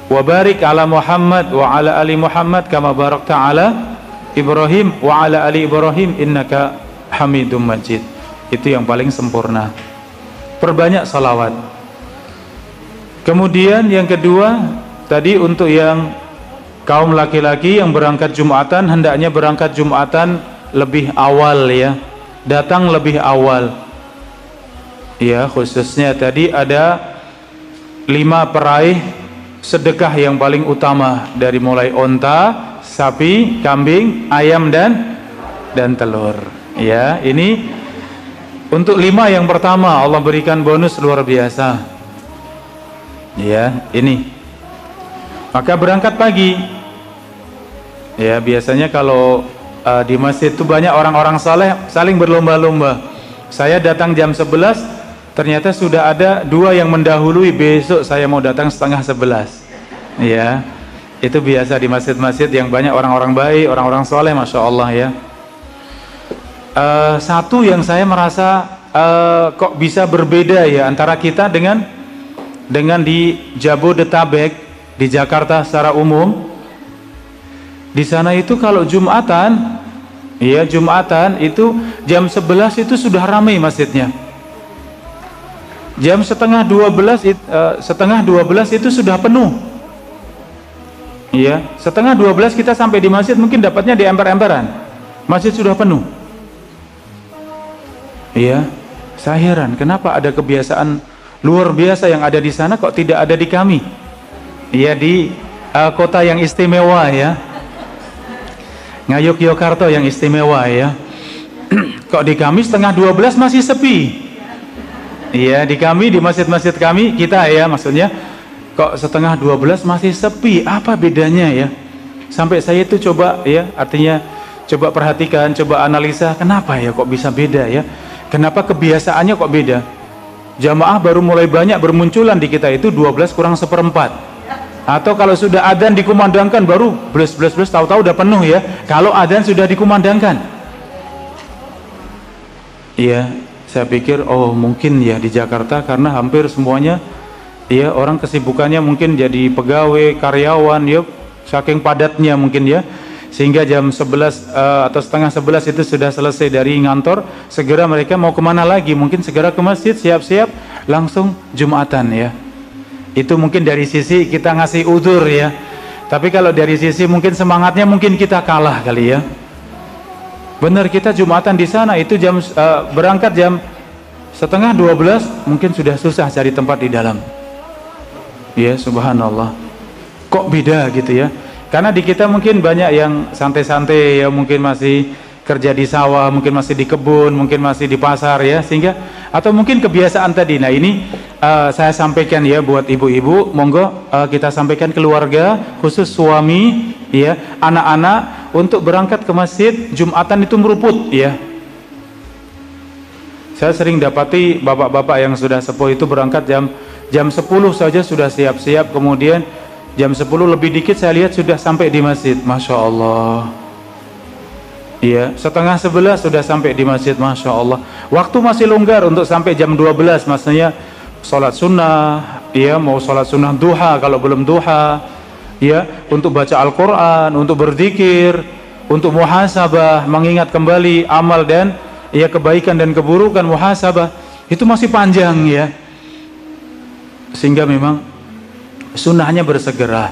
Speaker 2: wa barik ala Muhammad wa ala ali Muhammad kama barakta ala Ibrahim wa ala ali Ibrahim innaka Hamidum Majid. Itu yang paling sempurna. Perbanyak salawat. Kemudian yang kedua tadi, untuk yang kaum laki-laki yang berangkat Jumatan, hendaknya berangkat Jumatan lebih awal ya, datang lebih awal ya. Khususnya tadi ada 5 peraih sedekah yang paling utama, dari mulai onta, sapi, kambing, ayam dan telur ya. Ini untuk 5 yang pertama Allah berikan bonus luar biasa ya. Ini maka berangkat pagi ya. Biasanya kalau di masjid itu banyak orang-orang saleh saling berlomba-lomba. Saya datang jam 11, ternyata sudah ada 2 yang mendahului, besok saya mau datang setengah 11 ya. Itu biasa di masjid-masjid yang banyak orang-orang baik, orang-orang soleh, Masya Allah ya. Satu yang saya merasa kok bisa berbeda ya antara kita dengan di Jabodetabek, di Jakarta secara umum. Di sana itu kalau Jumatan ya, Jumatan itu jam 11 itu sudah ramai masjidnya. Jam setengah 12 itu sudah penuh ya. Setengah 12 kita sampai di masjid, mungkin dapatnya di emper-emperan, masjid sudah penuh ya. Saya heran kenapa ada kebiasaan luar biasa yang ada di sana kok tidak ada di kami ya, di kota yang istimewa ya, Ngayogyakarta yang istimewa ya. Kok di kami setengah 12 masih sepi. Iya, di kami, di masjid-masjid kami, kita ya maksudnya, kok setengah 12 masih sepi, apa bedanya ya? Sampai saya itu coba ya, artinya Coba perhatikan, coba analisa, kenapa ya kok bisa beda ya? Kenapa kebiasaannya kok beda? Jamaah baru mulai banyak bermunculan di kita itu 12 kurang seperempat. Atau kalau sudah adzan dikumandangkan baru blus tahu-tahu udah penuh ya. Kalau adzan sudah dikumandangkan. Iya, saya pikir oh mungkin ya di Jakarta karena hampir semuanya ya orang kesibukannya mungkin jadi pegawai, karyawan ya, saking padatnya mungkin ya. Sehingga jam 11 atau setengah 11 itu sudah selesai dari ngantor, segera mereka mau kemana lagi, mungkin segera ke masjid, siap-siap langsung Jumatan ya. Itu mungkin dari sisi kita ngasih udzur ya, tapi kalau dari sisi mungkin semangatnya mungkin kita kalah kali ya. Benar, kita Jumatan di sana itu berangkat jam setengah 12, mungkin sudah susah cari tempat di dalam ya. Subhanallah, kok beda gitu ya. Karena di kita mungkin banyak yang santai-santai ya, mungkin masih kerja di sawah, mungkin masih di kebun, mungkin masih di pasar ya, sehingga atau mungkin kebiasaan tadi. Nah ini saya sampaikan ya buat ibu-ibu, monggo kita sampaikan keluarga, khusus suami ya, anak-anak untuk berangkat ke masjid Jumatan itu meruput ya. Saya sering dapati bapak-bapak yang sudah sepuh itu berangkat jam 10 saja sudah siap-siap, kemudian jam 10 lebih dikit saya lihat sudah sampai di masjid. Masya Allah. Iya, setengah 11 sudah sampai di masjid. Masya Allah. Waktu masih longgar untuk sampai jam 12, maksudnya sholat sunnah, ya, mau sholat sunnah duha kalau belum duha, ya, untuk baca Al-Quran, untuk berzikir, untuk muhasabah, mengingat kembali amal dan ya kebaikan dan keburukan, muhasabah itu masih panjang ya. Sehingga memang sunnahnya bersegera,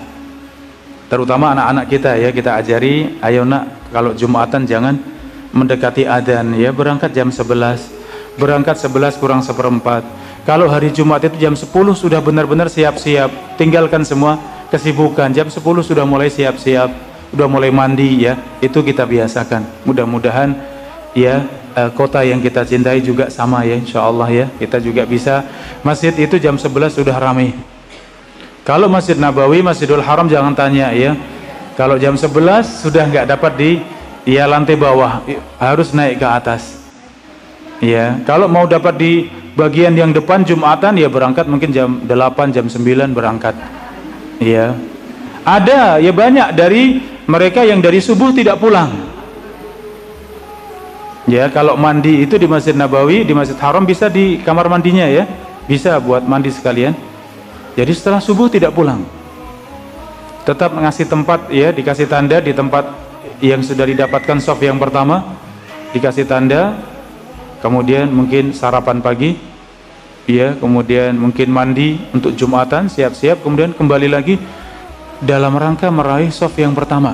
Speaker 2: terutama anak-anak kita ya, kita ajari, ayo nak, kalau Jumatan jangan mendekati adzan ya, berangkat jam 11, berangkat 11 kurang seperempat. Kalau hari Jumat itu jam 10 sudah benar-benar siap-siap, tinggalkan semua kesibukan, jam 10 sudah mulai siap-siap, sudah mulai mandi ya, itu kita biasakan. Mudah-mudahan ya kota yang kita cintai juga sama ya, insya Allah ya, kita juga bisa masjid itu jam 11 sudah ramai. Kalau Masjid Nabawi, Masjidul Haram jangan tanya ya. Kalau jam 11 sudah nggak dapat di ya lantai bawah, harus naik ke atas. Ya, kalau mau dapat di bagian yang depan Jumatan ya berangkat mungkin jam 8, jam 9 berangkat. Ya. Ada ya banyak dari mereka yang dari subuh tidak pulang. Ya, kalau mandi itu di Masjid Nabawi, di Masjid Haram bisa di kamar mandinya ya. Bisa buat mandi sekalian. Jadi setelah subuh tidak pulang, tetap mengasih tempat ya, dikasih tanda di tempat yang sudah didapatkan shaf yang pertama, dikasih tanda, kemudian mungkin sarapan pagi ya, kemudian mungkin mandi untuk Jumatan, siap-siap, kemudian kembali lagi dalam rangka meraih shaf yang pertama.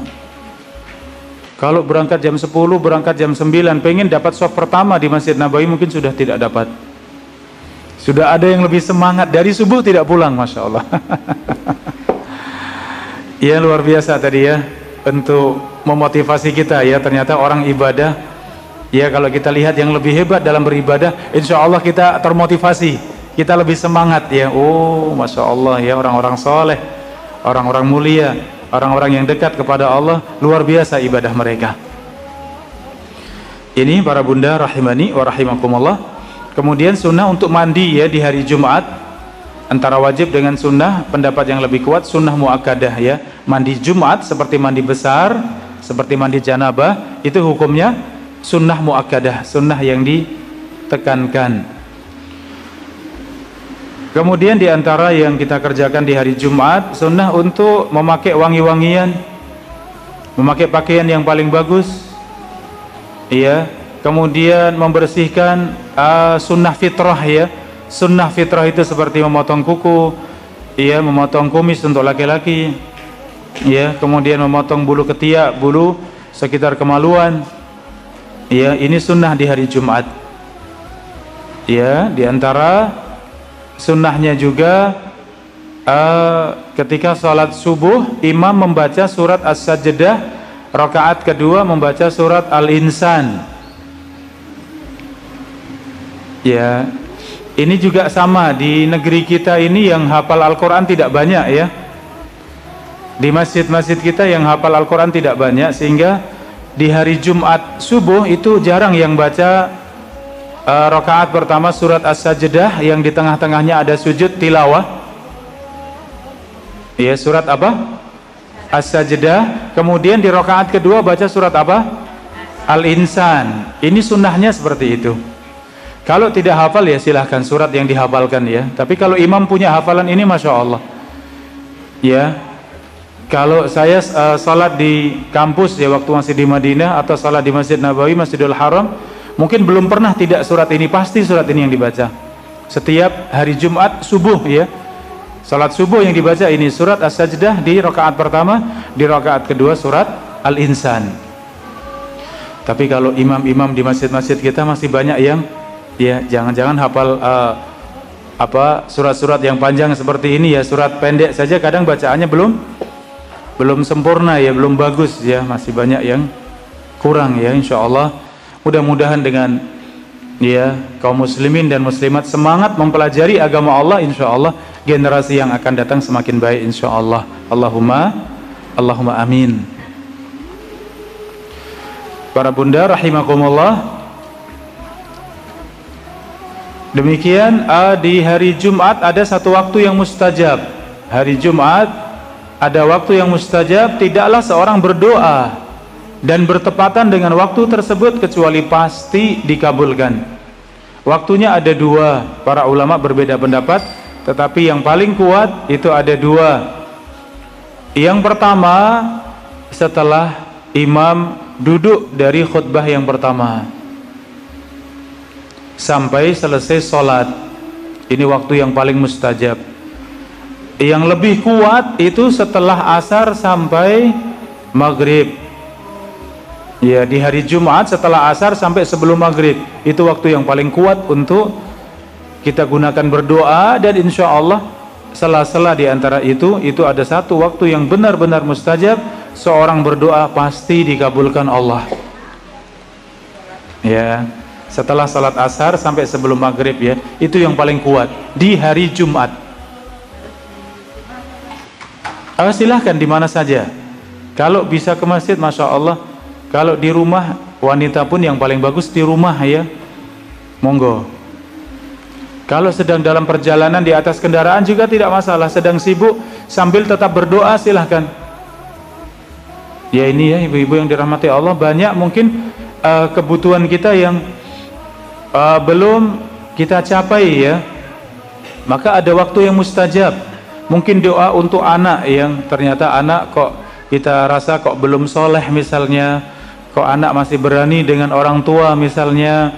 Speaker 2: Kalau berangkat jam 10, berangkat jam 9, pengen dapat shaf pertama di Masjid Nabawi mungkin sudah tidak dapat. Sudah ada yang lebih semangat dari subuh tidak pulang, Masya Allah. Ya luar biasa tadi ya, untuk memotivasi kita ya, ternyata orang ibadah ya, kalau kita lihat yang lebih hebat dalam beribadah, insya Allah kita termotivasi, kita lebih semangat ya. Oh Masya Allah ya, orang-orang soleh, orang-orang mulia, orang-orang yang dekat kepada Allah, luar biasa ibadah mereka. Ini para bunda rahimani wa rahimakumullah. Kemudian sunnah untuk mandi ya di hari Jumat, antara wajib dengan sunnah, pendapat yang lebih kuat sunnah muakkadah ya. Mandi Jumat seperti mandi besar, seperti mandi janabah, itu hukumnya sunnah muakkadah, sunnah yang ditekankan. Kemudian di antara yang kita kerjakan di hari Jumat, sunnah untuk memakai wangi-wangian, memakai pakaian yang paling bagus ya. Kemudian membersihkan sunnah fitrah ya. Sunnah fitrah itu seperti memotong kuku ya, memotong kumis untuk laki-laki ya, kemudian memotong bulu ketiak, bulu sekitar kemaluan ya, ini sunnah di hari Jumat ya. Di antara sunnahnya juga ketika sholat subuh, imam membaca surat As-Sajdah, rakaat kedua membaca surat Al-Insan ya. Ini juga sama, di negeri kita ini yang hafal Al-Quran tidak banyak ya. Di masjid-masjid kita yang hafal Al-Quran tidak banyak, sehingga di hari Jumat subuh itu jarang yang baca rakaat pertama surat As-Sajdah yang di tengah-tengahnya ada sujud tilawah. Ya, surat apa? As-Sajdah. Kemudian di rakaat kedua baca surat apa? Al-Insan. Ini sunnahnya seperti itu. Kalau tidak hafal ya silahkan surat yang dihafalkan ya. Tapi kalau imam punya hafalan ini, masya Allah. Ya, kalau saya salat di kampus ya waktu masih di Madinah atau salat di Masjid Nabawi, Masjidil Haram, mungkin belum pernah tidak surat ini, pasti surat ini yang dibaca. Setiap hari Jumat subuh ya. Salat subuh yang dibaca ini surat As-Sajdah di rakaat pertama, di rakaat kedua surat Al-Insan. Tapi kalau imam-imam di masjid-masjid kita masih banyak yang ya jangan-jangan hafal surat-surat yang panjang seperti ini ya, surat pendek saja kadang bacaannya belum sempurna ya, belum bagus ya, masih banyak yang kurang ya. Insyaallah mudah-mudahan dengan ya kaum muslimin dan muslimat semangat mempelajari agama Allah, insyaallah generasi yang akan datang semakin baik insyaallah. Allahumma amin. Para bunda rahimakumullah, demikian di hari Jumat ada satu waktu yang mustajab. Hari Jumat ada waktu yang mustajab, tidaklah seorang berdoa dan bertepatan dengan waktu tersebut kecuali pasti dikabulkan. Waktunya ada dua, para ulama berbeda pendapat, tetapi yang paling kuat itu ada dua. Yang pertama, setelah imam duduk dari khutbah yang pertama sampai selesai sholat, ini waktu yang paling mustajab. Yang lebih kuat itu setelah asar sampai maghrib ya, di hari Jumat setelah asar sampai sebelum maghrib, itu waktu yang paling kuat untuk kita gunakan berdoa. Dan insya Allah sela-sela di antara itu ada satu waktu yang benar-benar mustajab, seorang berdoa pasti dikabulkan Allah ya, setelah salat asar sampai sebelum maghrib ya, itu yang paling kuat di hari Jumat. Silahkan di mana saja, kalau bisa ke masjid masya Allah, kalau di rumah wanita pun yang paling bagus di rumah ya, monggo. Kalau sedang dalam perjalanan di atas kendaraan juga tidak masalah, sedang sibuk sambil tetap berdoa silahkan ya. Ini ya ibu-ibu yang dirahmati Allah, banyak mungkin kebutuhan kita yang belum kita capai ya, maka ada waktu yang mustajab. Mungkin doa untuk anak yang ternyata anak kok kita rasa kok belum soleh misalnya, kok anak masih berani dengan orang tua misalnya,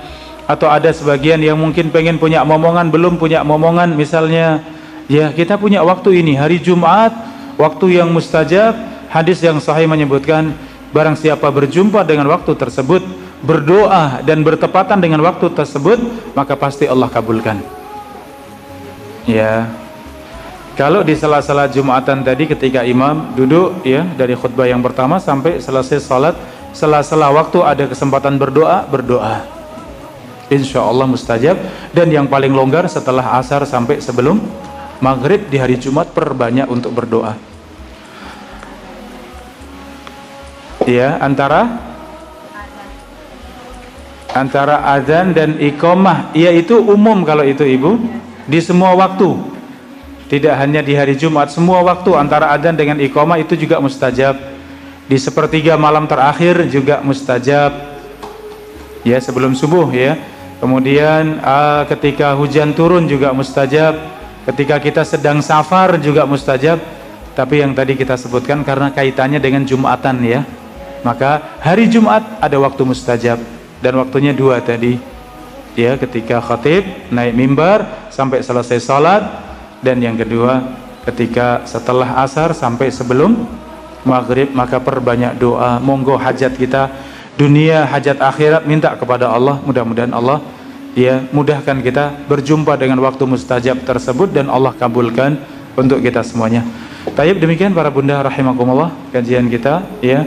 Speaker 2: atau ada sebagian yang mungkin pengen punya momongan belum punya momongan misalnya ya, kita punya waktu ini hari Jumat, waktu yang mustajab. Hadis yang sahih menyebutkan barang siapa berjumpa dengan waktu tersebut, berdoa dan bertepatan dengan waktu tersebut, maka pasti Allah kabulkan ya. Kalau di sela-sela Jumatan tadi ketika imam duduk ya dari khutbah yang pertama sampai selesai salat, sela-sela waktu ada kesempatan berdoa, insya Allah mustajab. Dan yang paling longgar setelah asar sampai sebelum maghrib di hari Jumat, perbanyak untuk berdoa ya. Antara azan dan iqamah ya, itu umum kalau itu ibu, di semua waktu, tidak hanya di hari Jumat, semua waktu antara azan dengan iqamah itu juga mustajab. Di sepertiga malam terakhir juga mustajab ya, sebelum subuh ya. Kemudian ketika hujan turun juga mustajab, ketika kita sedang safar juga mustajab. Tapi yang tadi kita sebutkan karena kaitannya dengan Jumatan ya, maka hari Jumat ada waktu mustajab, dan waktunya dua tadi ya, ketika khatib naik mimbar sampai selesai salat, dan yang kedua ketika setelah asar sampai sebelum maghrib. Maka perbanyak doa, monggo hajat kita dunia, hajat akhirat, minta kepada Allah, mudah-mudahan Allah ya mudahkan kita berjumpa dengan waktu mustajab tersebut dan Allah kabulkan untuk kita semuanya. Tayyib, demikian para bunda rahimakumullah kajian kita ya.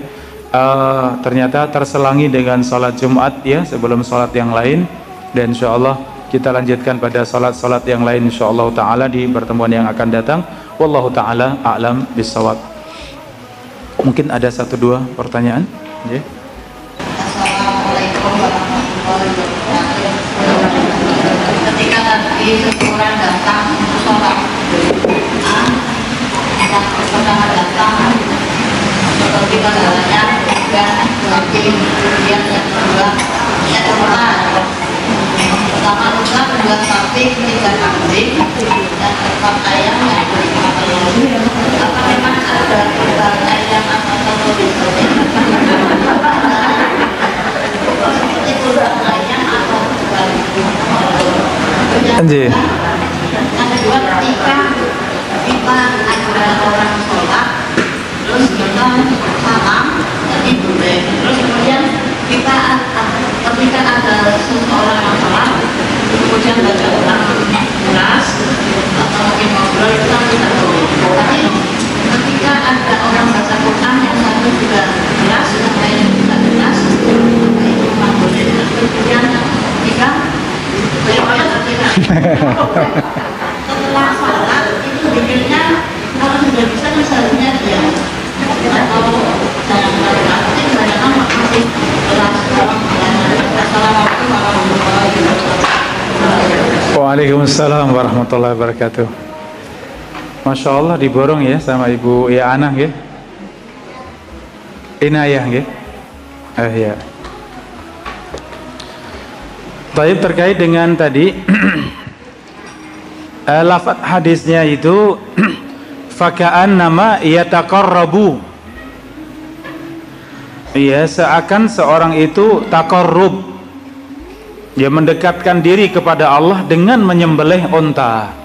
Speaker 2: Ternyata terselangi dengan salat Jumat ya sebelum salat yang lain, dan insyaallah kita lanjutkan pada salat-salat yang lain insyaallah taala di pertemuan yang akan datang. Wallahu taala a'lam bissawab. Mungkin ada satu dua pertanyaan ya.
Speaker 1: Ketika tadi seseorang datang untuk sholat, yang pertama datang seperti pahalanya dan berarti kemudian yang kedua pertama luka, kedua sapi, ketiga kambing, dan keempat ayam yang kelima telur. Apa memang ada kurban ayam atau telur di sini? Seperti kurban ayam atau kurban telur. Yang kedua, ketika ada orang sholat, terus kita salam, jadi boleh. Terus kemudian kita ketika ada seseorang yang sholat, kemudian baca Quran keras atau mungkin ngobrol, itu kan tidak boleh. Tapi ketika ada orang baca Quran yang satu juga keras, yang lain juga keras, itu memang boleh. Kemudian yang ketiga, bagaimana tidak? Setelah sholat itu pikirnya kalau sudah bisa kan seharusnya dia atau jangan aktif, banyak masih kelas. Assalamualaikum warahmatullahi wabarakatuh.
Speaker 2: Waalaikumsalam warahmatullahi wabarakatuh. Masya Allah diborong ya sama Ibu ya Anah ya, Inayah ya. Ya. Taib terkait dengan tadi lafaz hadisnya itu faka'an nama yataqarrabu, ya seakan seorang itu taqarrub, dia mendekatkan diri kepada Allah dengan menyembelih unta.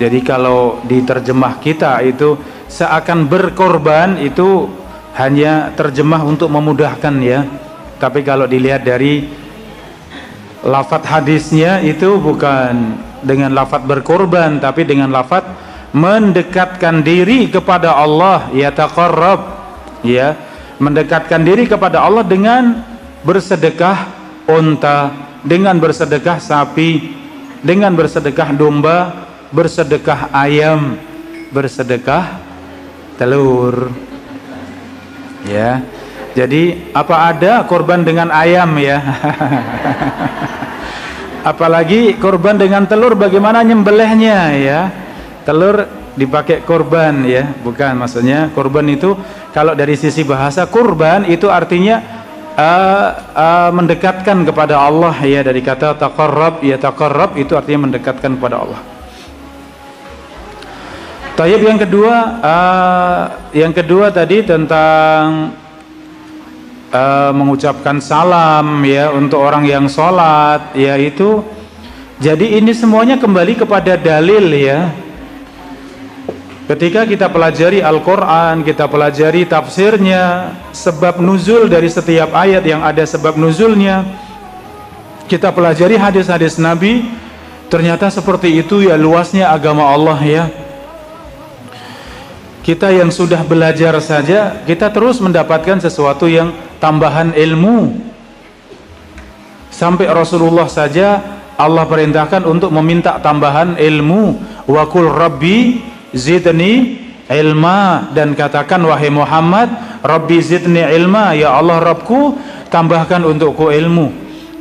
Speaker 2: Jadi kalau diterjemah kita itu seakan berkorban, itu hanya terjemah untuk memudahkan ya. Tapi kalau dilihat dari lafaz hadisnya itu bukan dengan lafaz berkorban, tapi dengan lafaz mendekatkan diri kepada Allah, ya taqarrab, ya mendekatkan diri kepada Allah dengan bersedekah unta, dengan bersedekah sapi, dengan bersedekah domba, bersedekah ayam, bersedekah telur. Ya. Jadi apa ada korban dengan ayam ya. Apalagi korban dengan telur, bagaimana nyembelihnya ya. Telur dipakai korban ya, bukan, maksudnya korban itu kalau dari sisi bahasa kurban itu artinya mendekatkan kepada Allah ya, dari kata taqarrab, ya taqarrab itu artinya mendekatkan kepada Allah. Tayyib, yang kedua tadi tentang mengucapkan salam ya untuk orang yang sholat, yaitu jadi ini semuanya kembali kepada dalil ya. Ketika kita pelajari Al-Quran, kita pelajari tafsirnya, sebab nuzul dari setiap ayat yang ada sebab nuzulnya, kita pelajari hadis-hadis Nabi, ternyata seperti itu ya luasnya agama Allah ya. Kita yang sudah belajar saja, kita terus mendapatkan sesuatu yang tambahan ilmu. Sampai Rasulullah saja Allah perintahkan untuk meminta tambahan ilmu. Wa qul rabbi zidni ilma, dan katakan wahai Muhammad, rabbi zidni ilma, ya Allah Rabbku tambahkan untukku ilmu.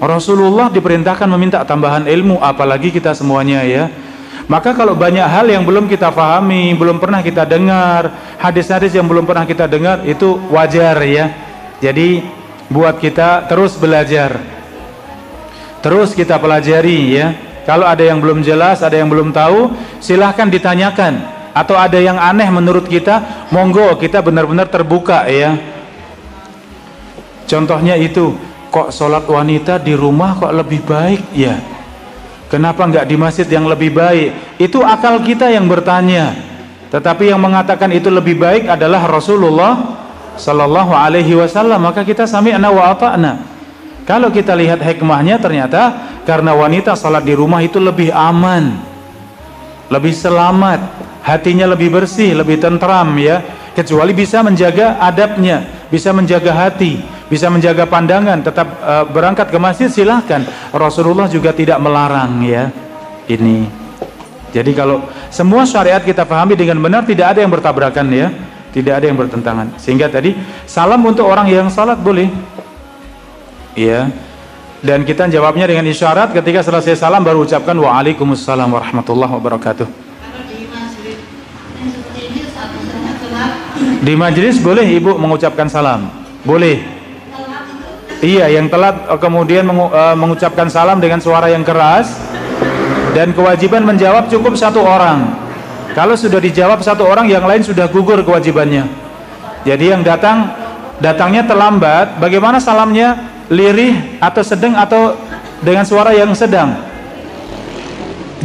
Speaker 2: Rasulullah diperintahkan meminta tambahan ilmu, apalagi kita semuanya ya. Maka kalau banyak hal yang belum kita pahami, belum pernah kita dengar, hadis-hadis yang belum pernah kita dengar, itu wajar ya. Jadi buat kita terus belajar, terus kita pelajari ya. Kalau ada yang belum jelas, ada yang belum tahu, silahkan ditanyakan. Atau ada yang aneh menurut kita, monggo kita benar-benar terbuka ya. Contohnya itu, kok sholat wanita di rumah kok lebih baik ya? Kenapa enggak di masjid yang lebih baik? Itu akal kita yang bertanya. Tetapi yang mengatakan itu lebih baik adalah Rasulullah Sallallahu Alaihi Wasallam. Maka kita sami'na wa ata'na. Kalau kita lihat hikmahnya, ternyata karena wanita salat di rumah itu lebih aman, lebih selamat, hatinya lebih bersih, lebih tentram ya. Kecuali bisa menjaga adabnya, bisa menjaga hati, bisa menjaga pandangan, tetap berangkat ke masjid silahkan. Rasulullah juga tidak melarang ya ini. Jadi kalau semua syariat kita pahami dengan benar, tidak ada yang bertabrakan ya, tidak ada yang bertentangan. Sehingga tadi salam untuk orang yang salat boleh. ya. Dan kita jawabnya dengan isyarat, ketika selesai salam baru ucapkan waalaikumsalam warahmatullahi wabarakatuh.
Speaker 1: Kalau di majelis yang seperti ini satu saja telat.
Speaker 2: Di majelis boleh ibu mengucapkan salam, boleh.
Speaker 1: Telat itu
Speaker 2: Iya, yang telat kemudian mengucapkan salam dengan suara yang keras, dan kewajiban menjawab cukup satu orang. Kalau sudah dijawab satu orang, yang lain sudah gugur kewajibannya. Jadi yang datangnya terlambat, bagaimana salamnya? Lirih atau sedang atau dengan suara yang sedang?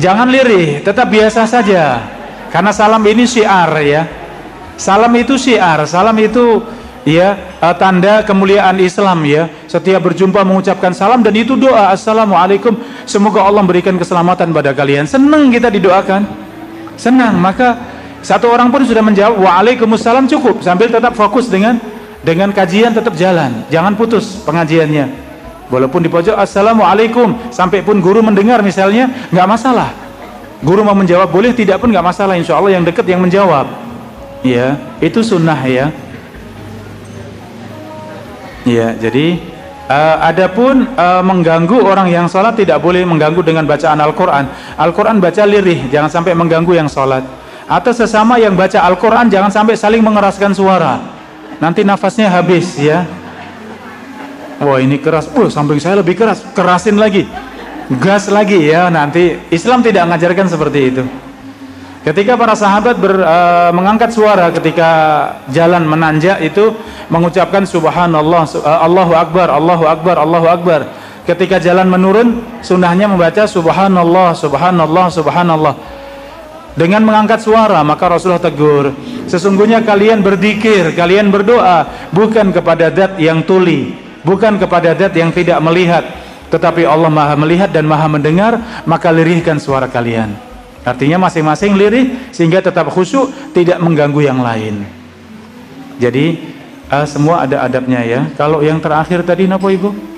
Speaker 2: Jangan lirih, tetap biasa saja. Karena salam ini syiar ya. Salam itu syiar, salam itu ya tanda kemuliaan Islam ya. Setiap berjumpa mengucapkan salam, dan itu doa, assalamualaikum, semoga Allah berikan keselamatan pada kalian. Senang kita didoakan, senang. Maka satu orang pun sudah menjawab waalaikumsalam cukup, sambil tetap fokus dengan kajian, tetap jalan, jangan putus pengajiannya. Walaupun di pojok assalamualaikum, sampai pun guru mendengar misalnya, nggak masalah. Guru mau menjawab boleh, tidak pun nggak masalah. Insya Allah yang dekat yang menjawab. Ya, itu sunnah ya. Ya, jadi adapun mengganggu orang yang sholat, tidak boleh mengganggu dengan bacaan Al-Quran. Al-Quran baca lirih, jangan sampai mengganggu yang sholat. Atau sesama yang baca Al-Quran, jangan sampai saling mengeraskan suara. Nanti nafasnya habis ya. Wah ini keras, samping saya lebih keras, kerasin lagi, gas lagi ya. Nanti Islam tidak mengajarkan seperti itu. Ketika para sahabat mengangkat suara ketika jalan menanjak itu, mengucapkan subhanallah, Allahu akbar, Allahu akbar, Allahu akbar. Ketika jalan menurun, sunnahnya membaca subhanallah, subhanallah, subhanallah. Dengan mengangkat suara, maka Rasulullah tegur, sesungguhnya kalian berzikir, kalian berdoa bukan kepada zat yang tuli, bukan kepada zat yang tidak melihat, tetapi Allah Maha melihat dan Maha mendengar, maka lirihkan suara kalian. Artinya masing-masing lirih sehingga tetap khusyuk, tidak mengganggu yang lain. Jadi semua ada adabnya ya. Kalau yang terakhir tadi apa Ibu?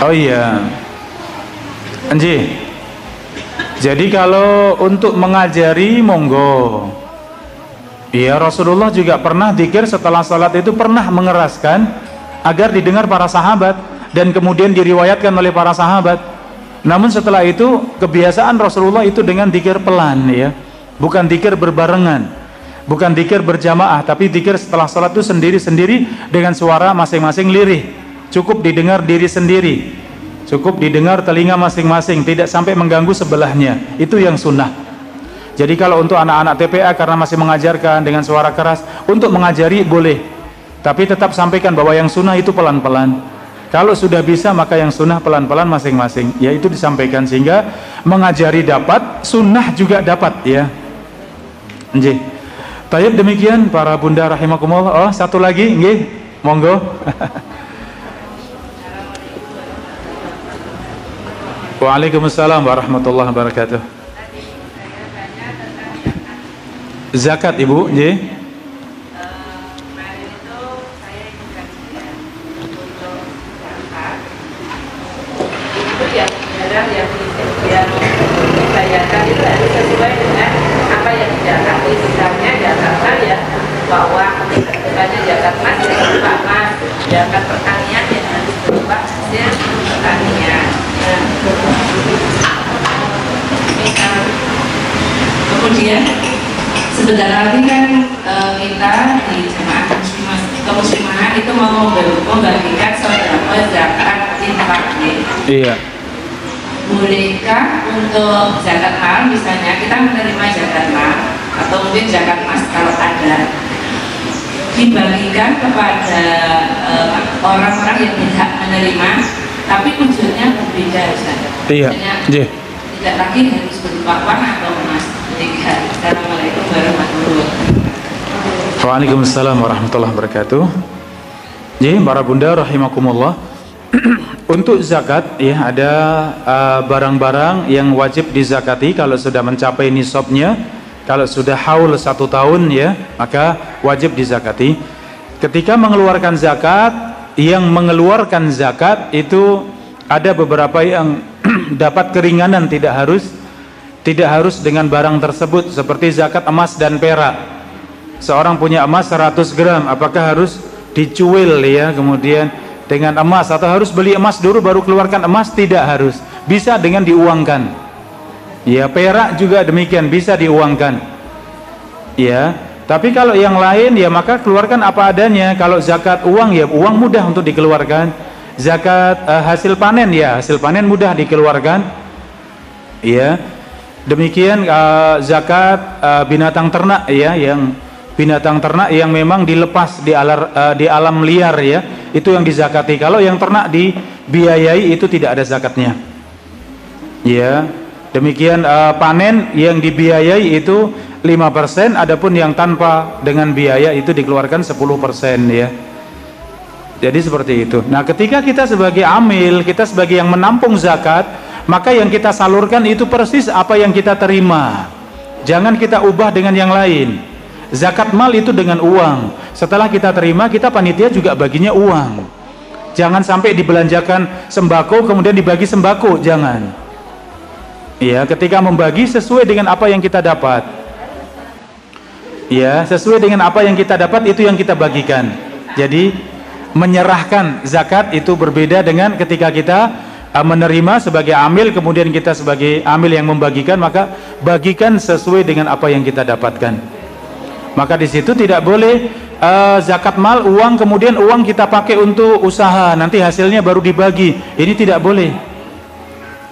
Speaker 2: Oh iya, Anji. Jadi kalau untuk mengajari monggo. Iya, Rasulullah juga pernah dzikir setelah salat itu, pernah mengeraskan agar didengar para sahabat, dan kemudian diriwayatkan oleh para sahabat. Namun setelah itu kebiasaan Rasulullah itu dengan dzikir pelan ya, bukan dzikir berbarengan, bukan dzikir berjamaah, tapi dzikir setelah salat itu sendiri-sendiri dengan suara masing-masing lirih. Cukup didengar diri sendiri, cukup didengar telinga masing-masing, tidak sampai mengganggu sebelahnya. Itu yang sunnah. Jadi kalau untuk anak-anak TPA karena masih mengajarkan dengan suara keras, untuk mengajari boleh, tapi tetap sampaikan bahwa yang sunnah itu pelan-pelan. Kalau sudah bisa, maka yang sunnah pelan-pelan masing-masing, yaitu disampaikan sehingga mengajari dapat, sunnah juga dapat ya. Nggih. Tayyib, demikian para bunda rahimakumullah. Oh, satu lagi nggih, monggo. Waalaikumsalam warahmatullahi wabarakatuh. Zakat Ibu, nggih.
Speaker 3: Kemarin itu saya ikut untuk zakat. Itu yang benar yang dibayarkan itu harus sesuai dengan apa yang dizakat. Misalnya zakat ya bahwa misalnya zakat emas ya berupa emas, zakat pertanian ya harus berupa hasil pertanian. Kemudian sebentar lagi kan kita di jemaah kemuslimahan itu mau membagikan sedekah zakat infak.
Speaker 2: Iya.
Speaker 3: Bolehkah untuk zakat mal, misalnya kita menerima zakat mal atau mungkin zakat emas kalau ada, dibagikan kepada orang-orang yang berhak menerima, tapi tujuannya berbeda Ustaz.
Speaker 2: Iya.
Speaker 3: Tidak lagi harus berupa uang atau emas. Assalamualaikum warahmatullahi wabarakatuh.
Speaker 2: Waalaikumsalam warahmatullahi wabarakatuh. Jadi para bunda rahimakumullah, untuk zakat ya ada barang-barang yang wajib dizakati kalau sudah mencapai nisabnya. Kalau sudah haul 1 tahun ya, maka wajib dizakati. Ketika mengeluarkan zakat, yang mengeluarkan zakat itu ada beberapa yang dapat keringanan, tidak harus Tidak harus dengan barang tersebut, seperti zakat emas dan perak. Seorang punya emas 100 gram, apakah harus dicuil ya kemudian dengan emas, atau harus beli emas dulu baru keluarkan emas? Tidak harus, bisa dengan diuangkan. Ya, perak juga demikian, bisa diuangkan. Ya, tapi kalau yang lain ya maka keluarkan apa adanya. Kalau zakat uang ya uang mudah untuk dikeluarkan. Zakat hasil panen ya hasil panen mudah dikeluarkan. Ya. Demikian zakat binatang ternak ya, yang binatang ternak yang memang dilepas di alam liar ya, itu yang dizakati. Kalau yang ternak dibiayai itu tidak ada zakatnya. Ya, demikian panen yang dibiayai itu 5%, adapun yang tanpa dengan biaya itu dikeluarkan 10% ya. Jadi seperti itu. Nah, ketika kita sebagai amil, kita sebagai yang menampung zakat, maka yang kita salurkan itu persis apa yang kita terima. Jangan kita ubah dengan yang lain. Zakat mal itu dengan uang. Setelah kita terima, kita panitia juga baginya uang. Jangan sampai dibelanjakan sembako kemudian dibagi sembako, jangan. Ya, ketika membagi sesuai dengan apa yang kita dapat. Ya, sesuai dengan apa yang kita dapat itu yang kita bagikan. Jadi menyerahkan zakat itu berbeda dengan ketika kita menerima sebagai amil, kemudian kita sebagai amil yang membagikan, maka bagikan sesuai dengan apa yang kita dapatkan. Maka di situ tidak boleh zakat mal uang, kemudian uang kita pakai untuk usaha, nanti hasilnya baru dibagi. Ini tidak boleh.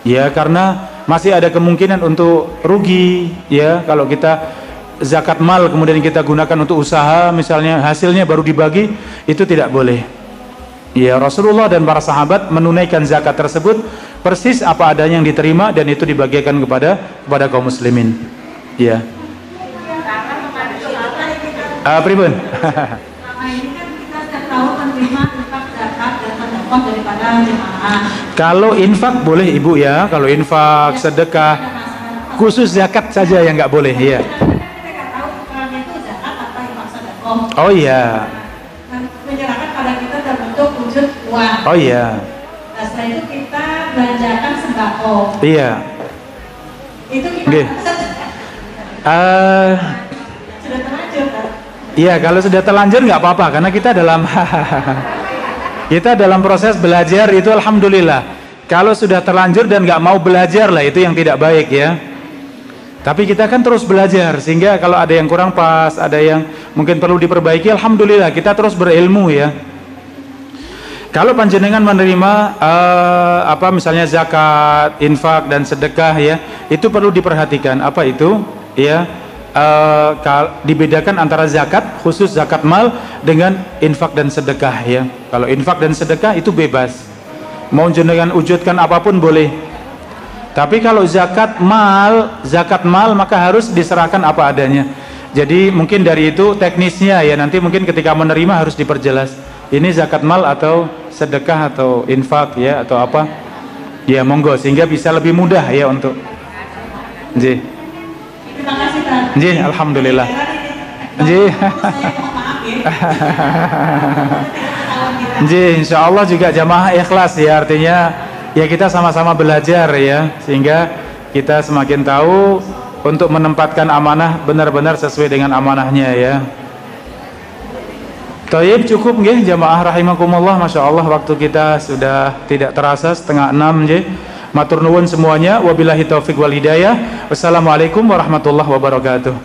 Speaker 2: Ya, karena masih ada kemungkinan untuk rugi. Ya, kalau kita zakat mal kemudian kita gunakan untuk usaha, misalnya hasilnya baru dibagi, itu tidak boleh. Ya, Rasulullah dan para sahabat menunaikan zakat tersebut persis apa adanya yang diterima dan itu dibagikan kepada kaum muslimin. Ya. Pribun.
Speaker 1: Selama ini kan kita sudah tahu menerima infak zakat dan sedekah daripada jemaah.
Speaker 2: Kalau infak boleh Ibu ya, kalau infak sedekah, khusus zakat saja yang nggak boleh ya.
Speaker 1: Kita tahu ukurannya itu zakat atau infak sedekah.
Speaker 2: Oh iya.
Speaker 1: Menyerahkan pada kita terbentuk wujud uang.
Speaker 2: Oh iya.
Speaker 1: Nah, setelah itu kita belanjakan sembako.
Speaker 2: Iya.
Speaker 1: Itu kita
Speaker 2: Oke.
Speaker 1: Sudah terlanjur kan?
Speaker 2: Iya, kalau sudah terlanjur nggak apa-apa karena kita dalam proses belajar itu alhamdulillah. Kalau sudah terlanjur dan nggak mau belajar lah itu yang tidak baik ya. Tapi kita kan terus belajar sehingga kalau ada yang kurang pas, ada yang mungkin perlu diperbaiki, alhamdulillah kita terus berilmu ya. Kalau panjenengan menerima misalnya zakat, infak dan sedekah ya, itu perlu diperhatikan. Apa itu? Ya. Dibedakan antara zakat, khusus zakat mal dengan infak dan sedekah ya. Kalau infak dan sedekah itu bebas. Mau jenengan wujudkan apapun boleh. Tapi kalau zakat mal maka harus diserahkan apa adanya. Jadi mungkin dari itu teknisnya ya, nanti mungkin ketika menerima harus diperjelas. Ini zakat mal atau sedekah atau infak ya atau apa. Ya monggo sehingga bisa lebih mudah ya untuk. Nggih.
Speaker 1: Terima kasih Tan.
Speaker 2: Nggih, alhamdulillah. Nggih. Nggih, insyaallah juga jamaah ikhlas ya, artinya ya kita sama-sama belajar ya, sehingga kita semakin tahu untuk menempatkan amanah benar-benar sesuai dengan amanahnya ya. Taib, cukup nggih jamaah rahimakumullah, masyaallah waktu kita sudah tidak terasa 5:30 nggih. Matur nuwun semuanya, wabillahi taufik wal hidayah. Wassalamualaikum warahmatullahi wabarakatuh.